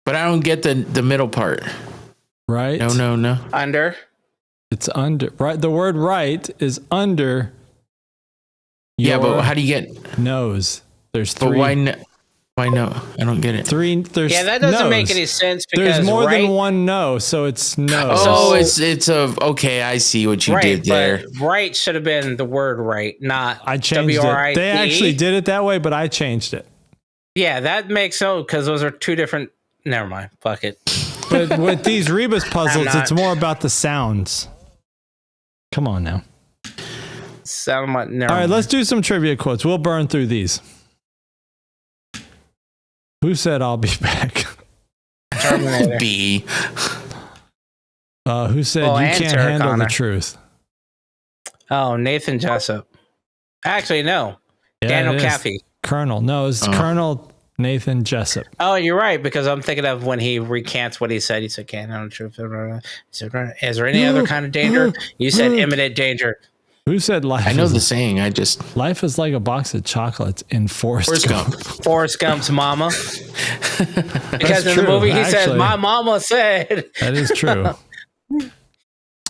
But I don't get the middle part. Right? No. Under. It's under. Right. The word right is under. Yeah, but how do you get nose? There's three. But why no? I don't get it. That doesn't make any sense because there's more than one no, so it's nose. Oh, it's okay. I see what you did there. But right should have been the word right, not I changed W-R-I-T. it. They actually did it that way, but I changed it. Yeah, that makes sense because those are two different. Never mind. Fuck it. But with these Rebus puzzles, it's more about the sounds. Come on now. All right, let's do some trivia quotes. We'll burn through these. Who said I'll be back? Terminator. B. Who said you can't handle the truth? Oh, Nathan Jessup. Actually, no. Yeah, Daniel Caffey. Colonel. No, it's Colonel Nathan Jessup. Oh, you're right, because I'm thinking of when he recants what he said. He said, can't handle the truth. Is there any other kind of danger? You said imminent danger. Who said life? I know the saying. Life is like a box of chocolates in Forrest Gump. Forrest Gump's mama. Because in the movie he says, "My mama said." That is true.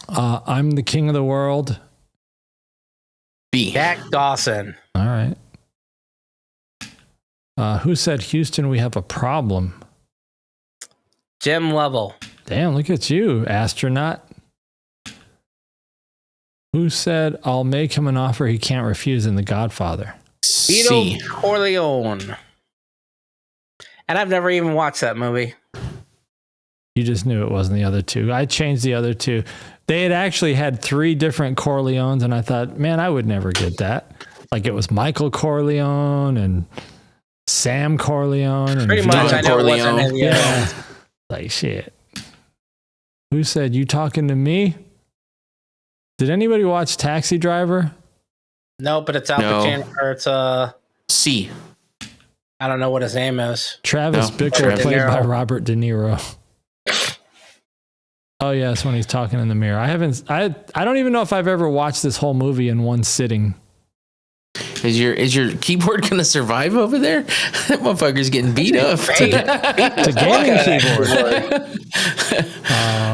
I'm the king of the world. B. Jack Dawson. All right. Who said Houston? We have a problem. Jim Lovell. Damn! Look at you, astronaut. Who said, I'll make him an offer he can't refuse in The Godfather? Vito Corleone. And I've never even watched that movie. You just knew it wasn't the other two. I changed the other two. They had actually had 3 different Corleones, and I thought, man, I would never get that. Like it was Michael Corleone and Sam Corleone. And Pretty much, I know it wasn't any of yeah. Like shit. Who said, you talking to me? Did anybody watch Taxi Driver? No, but it's Al Pacino. Or it's C. I don't know what his name is. Travis Bickle, played by Robert De Niro. Oh yes, when he's talking in the mirror. I don't even know if I've ever watched this whole movie in one sitting. Is your keyboard gonna survive over there? That motherfucker's getting beat up. It's a gaming keyboard.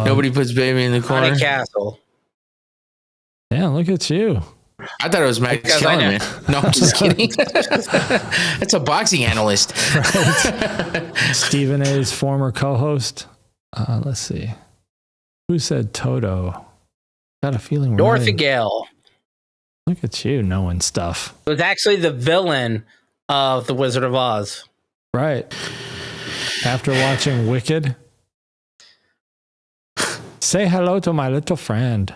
Nobody puts baby in the corner. Honey Castle. Yeah, look at you. I thought it was Max Kellerman. No, I'm just kidding. That's a boxing analyst. Right. Stephen A's former co-host. Let's see. Who said Toto? Got a feeling we're Dorothy Gale. Look at you knowing stuff. It was actually the villain of The Wizard of Oz. Right. After watching Wicked. Say hello to my little friend.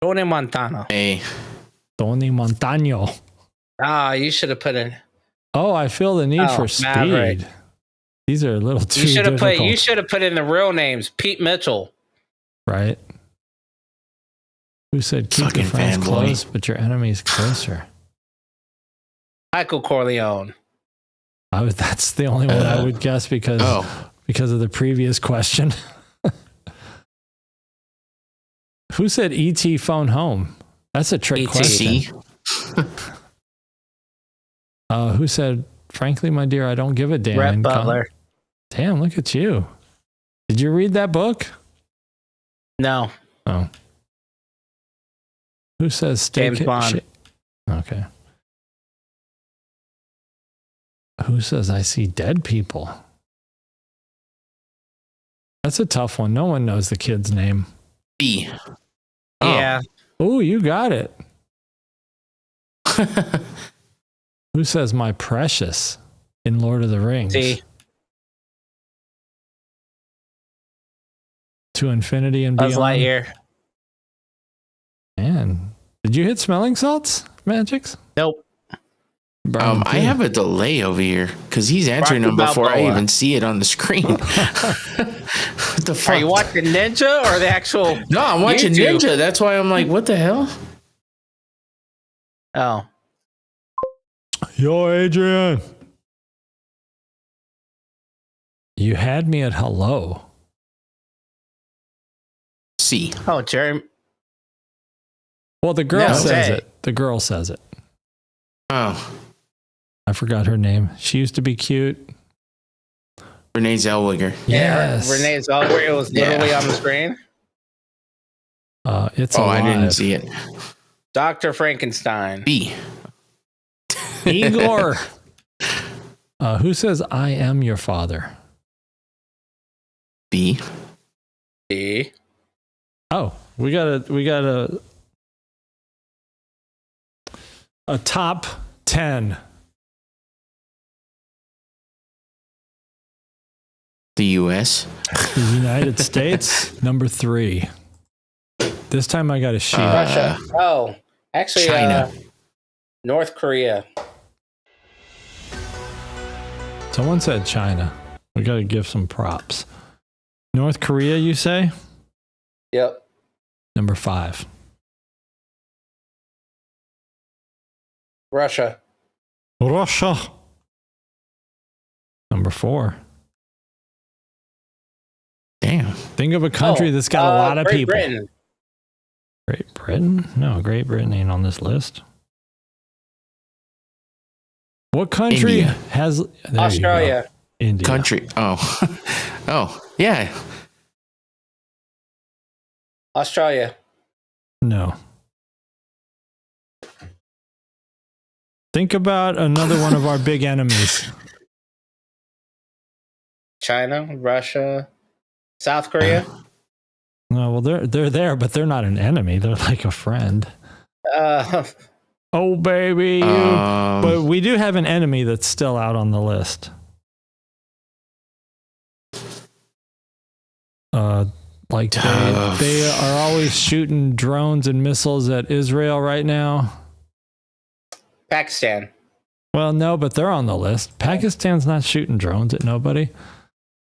Tony Montana. Hey. Tony Montano. You should have put in. Oh, I feel the need for speed. Maverick. These are a little too difficult. You should have put in the real names. Pete Mitchell. Right. Who said keep fucking your friends fanboy. close, but your enemies closer? Michael Corleone. That's the only one I would guess because of the previous question. Who said E.T. phone home? That's a trick question. Who said, frankly, my dear, I don't give a damn. Rhett Butler. Damn, look at you. Did you read that book? No. Oh. Who says James Bond? Okay. Who says I see dead people? That's a tough one. No one knows the kid's name. B. Yeah. Oh, you got it. Who says my precious in Lord of the Rings? C. To infinity and beyond. Buzz Lightyear. Man, did you hit smelling salts, Magics? Nope. I have a delay over here because he's answering them before I even see it on the screen. What the fuck? Are you watching Ninja or the actual? No, I'm watching YouTube? Ninja. That's why I'm like, what the hell? Oh. Yo, Adrian. You had me at hello. C. Oh, Jerry. Well, the girl says it. The girl says it. Oh. I forgot her name. She used to be cute. Renee Zellweger. Yes. Renee Zellweger. It was literally on the screen. It's alive. I didn't see it. Dr. Frankenstein. B. Igor. Who says I am your father? B. B. Oh, we got a top 10. The U.S. The United States, number 3. This time I got a sheet. Russia. Oh, actually, China. North Korea. Someone said China. We got to give some props. North Korea, you say? Yep. Number 5. Russia. Russia. Number 4. Damn. Think of a country that's got a lot of Great people. Britain. Great Britain? No, Great Britain ain't on this list. What country India. has... There Australia. India. Country. Oh. Oh, yeah. Australia. No. Think about another one of our big enemies. China. Russia. South Korea. No, well, they're there, but they're not an enemy. They're like a friend. Oh, baby. But we do have an enemy that's still out on the list. Like they are always shooting drones and missiles at Israel right now. Pakistan. Well, no, but they're on the list. Pakistan's not shooting drones at nobody.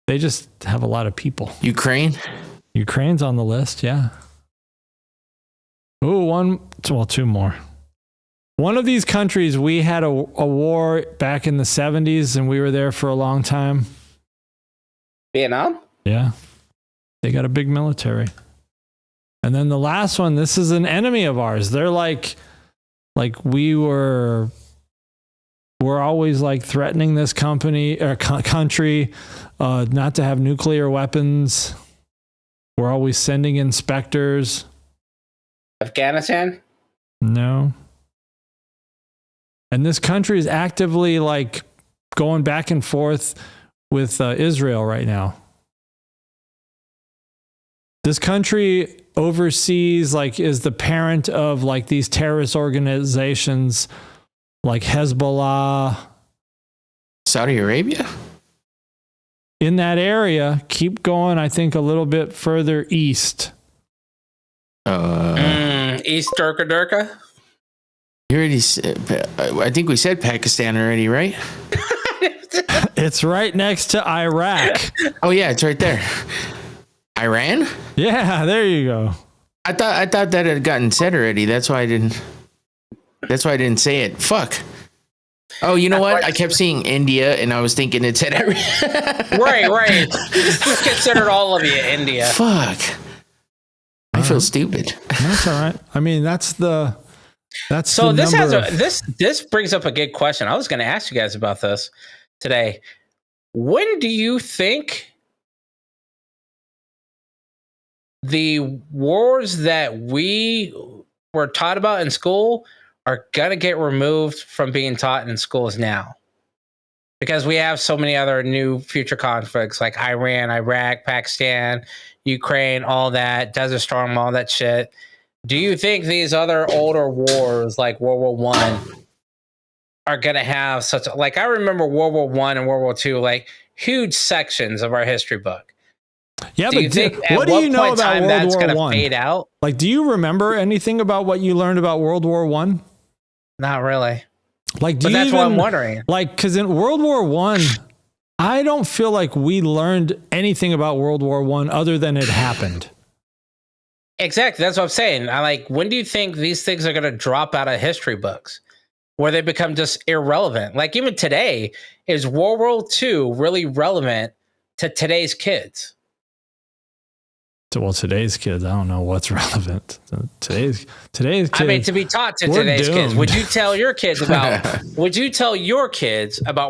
They just have a lot of people. Ukraine's on the list, yeah. Oh, two more. One of these countries, we had a war back in the 70s and we were there for a long time. Vietnam? Yeah. They got a big military. And then the last one, this is an enemy of ours. They're like we're always like threatening this country not to have nuclear weapons. We're always sending inspectors. Afghanistan? No. And this country is actively like going back and forth with Israel right now. This country oversees, like, is the parent of like these terrorist organizations like Hezbollah. Saudi Arabia? In that area, keep going, I think a little bit further east. East Durka? You already said, I think we said Pakistan already, right? It's right next to Iraq. Oh yeah, it's right there. Iran? Yeah, there you go. I thought that had gotten said already. That's why I didn't say it. Fuck. Oh, you know what? I kept seeing India and I was thinking it said Right. Just considered all of you India. Fuck. I feel stupid. That's all right. I mean, this brings up a good question. I was going to ask you guys about this today. When do you think the wars that we were taught about in school are going to get removed from being taught in schools now? Because we have so many other new future conflicts like Iran, Iraq, Pakistan, Ukraine, all that, Desert Storm, all that shit. Do you think these other older wars like World War I are going to have such a, like, I remember World War I and World War II, like huge sections of our history book. Yeah, do but what do you know about World War I? Fade out? Like, do you remember anything about what you learned about World War I? Not really. Like, but that's what I'm wondering. Like, because in World War I don't feel like we learned anything about World War I other than it happened. Exactly. That's what I'm saying. When do you think these things are going to drop out of history books where they become just irrelevant? Like, even today, is World War II really relevant to today's kids? Well, today's kids, I don't know what's relevant. Today's kids. I mean, to be taught to today's kids, would you tell your kids about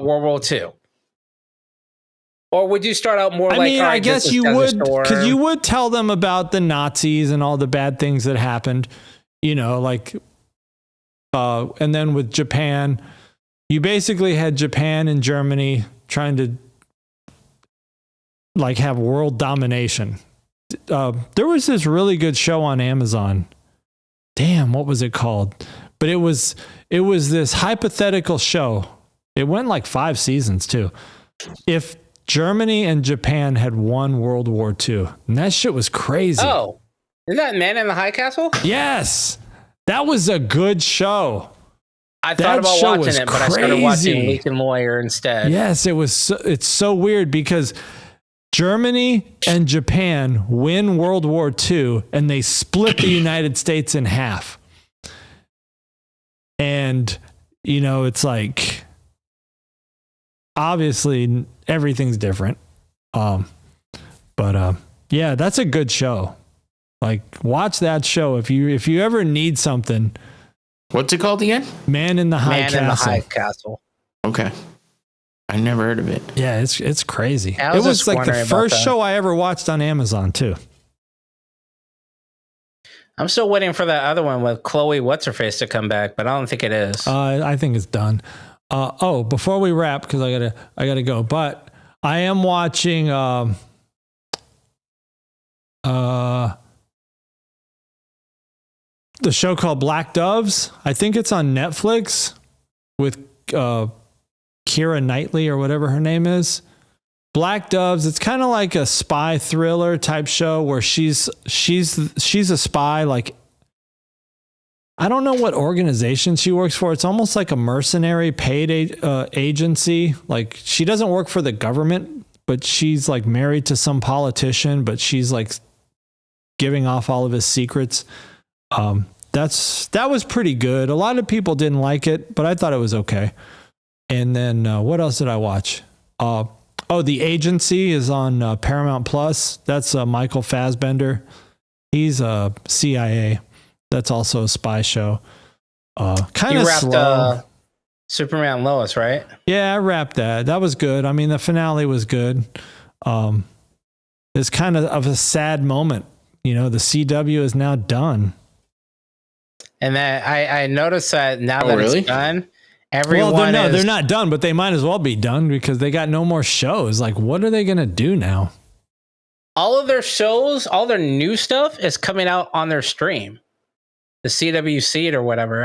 World War II? Or would you start out more like, I guess you would, because you would tell them about the Nazis and all the bad things that happened, like, and then with Japan, you basically had Japan and Germany trying to like have world domination. There was this really good show on Amazon. Damn, what was it called? But it was this hypothetical show. It went like 5 seasons too. If Germany and Japan had won World War II, and that shit was crazy. Oh, isn't that Man in the High Castle? Yes, that was a good show. I thought about watching it, but I started watching Lincoln Lawyer instead. Yes, it's so weird because Germany and Japan win World War II and they split the United States in half. And, it's like, obviously everything's different. But yeah, that's a good show. Like, watch that show. If you ever need something. What's it called again? Man in the High Castle. Man in the High Castle. Okay. I never heard of it. Yeah, it's crazy. It was like the first show I ever watched on Amazon too. I'm still waiting for that other one with Chloe What's-Her-Face to come back, but I don't think it is. I think it's done. Before we wrap, because I gotta go, but I am watching the show called Black Doves. I think it's on Netflix with Keira Knightley or whatever her name is. Black Doves. It's kind of like a spy thriller type show where she's a spy. Like, I don't know what organization she works for. It's almost like a mercenary paid agency. Like, she doesn't work for the government, but she's like married to some politician, but she's like giving off all of his secrets. That was pretty good. A lot of people didn't like it, but I thought it was okay. And then what else did I watch? The Agency is on Paramount Plus. That's Michael Fassbender. He's CIA. That's also a spy show. Kind of slow. Superman and Lois, right? Yeah, I wrapped that. That was good. I mean, the finale was good. It's kind of a sad moment. You know, the CW is now done. And that I noticed that now that it's done, everyone they're not done, but they might as well be done because they got no more shows. Like, what are they going to do now? All of their shows, all their new stuff is coming out on their stream. The CW Seed or whatever.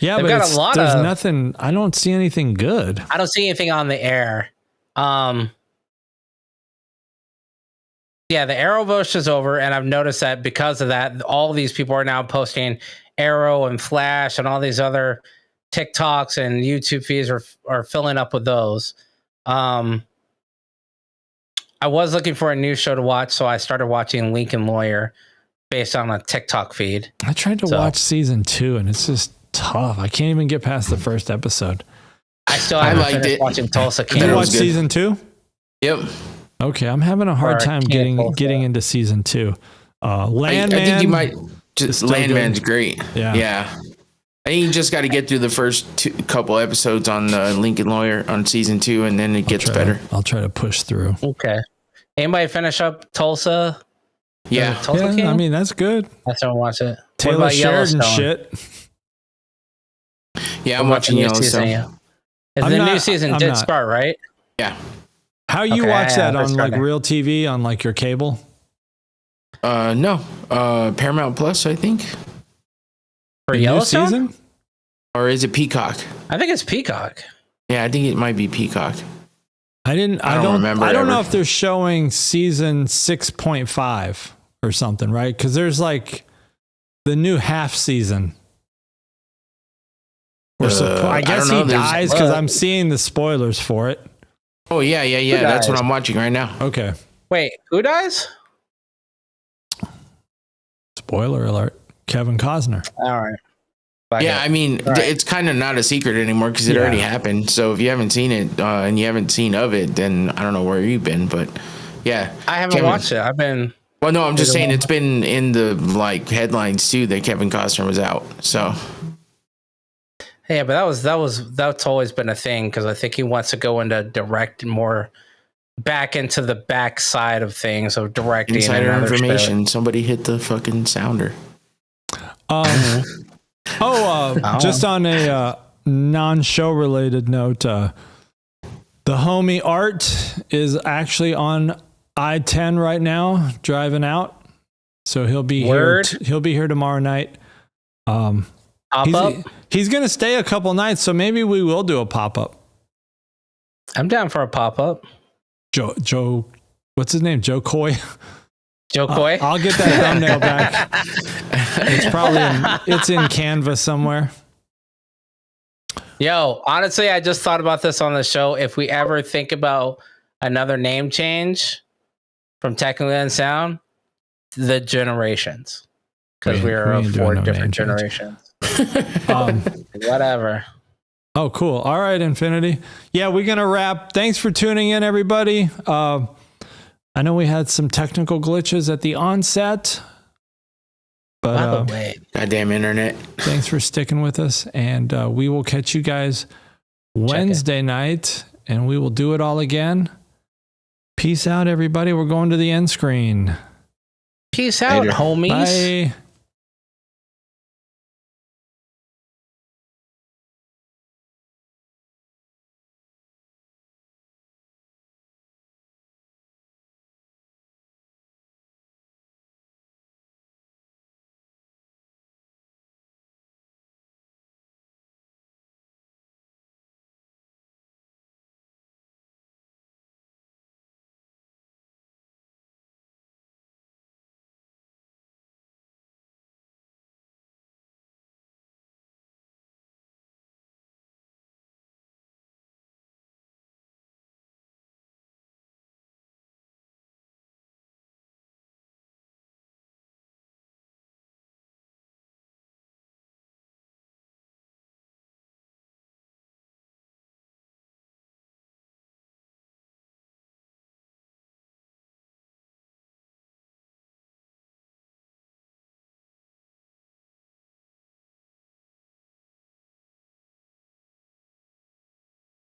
They've got a lot there's nothing. I don't see anything good. I don't see anything on the air. Yeah, the Arrowverse is over, and I've noticed that because of that, all these people are now posting Arrow and Flash and all these other TikToks and YouTube feeds are filling up with those. I was looking for a new show to watch, so I started watching Lincoln Lawyer based on a TikTok feed. I tried to watch season 2, and it's just tough. I can't even get past the first episode. I still haven't finished watching Tulsa King. Did you watch season 2? Yep. Okay, I'm having a hard time getting into season 2. Landman. I think you might. Landman's great. Yeah. I think you just got to get through the first couple episodes on Lincoln Lawyer on season 2, and then it gets better. I'll try to push through. Okay. Anybody finish up Tulsa? Yeah. Tulsa King? I mean, that's good. That's how I watch it. Taylor Sheridan shit. Yeah, I'm watching Yellowstone. The new season did start, right? Yeah. How you watch that on like real TV on like your cable? No. Paramount Plus, I think. For Yellowstone? Season? Or is it Peacock? I think it's Peacock. Yeah, I think it might be Peacock. I don't remember. I don't know if they're showing season 6.5 or something, right? Because there's like the new half season. I guess he dies because I'm seeing the spoilers for it. Oh, yeah. That's what I'm watching right now. Okay. Wait, who dies? Spoiler alert. Kevin Costner. All right. Yeah, I mean, it's kind of not a secret anymore because it already happened. So if you haven't seen it and you haven't seen of it, then I don't know where you've been. But yeah. I haven't watched it. I've been... Well, no, I'm just saying it's been in the like headlines too that Kevin Costner was out. So... Yeah, but that's always been a thing because I think he wants to go into direct more back into the back side of things of directing. Insider information. Somebody hit the fucking sounder. Just on a non-show related note, the homie Art is actually on I-10 right now, driving out. So he'll be here. He'll be here tomorrow night. He's going to stay a couple nights, so maybe we will do a pop-up. I'm down for a pop-up. Joe, what's his name? Joe Coy? Joe Coy? I'll get that thumbnail back. It's probably it's in Canva somewhere. Yo, honestly, I just thought about this on the show. If we ever think about another name change from Technically Unsound, the generations. Because we are of 4 different generations. Whatever. Oh, cool. All right, Infinity. Yeah, we're going to wrap. Thanks for tuning in, everybody. I know we had some technical glitches at the onset. But by the way, goddamn internet. Thanks for sticking with us. And we will catch you guys Wednesday night. And we will do it all again. Peace out, everybody. We're going to the end screen. Peace out, homies. Bye.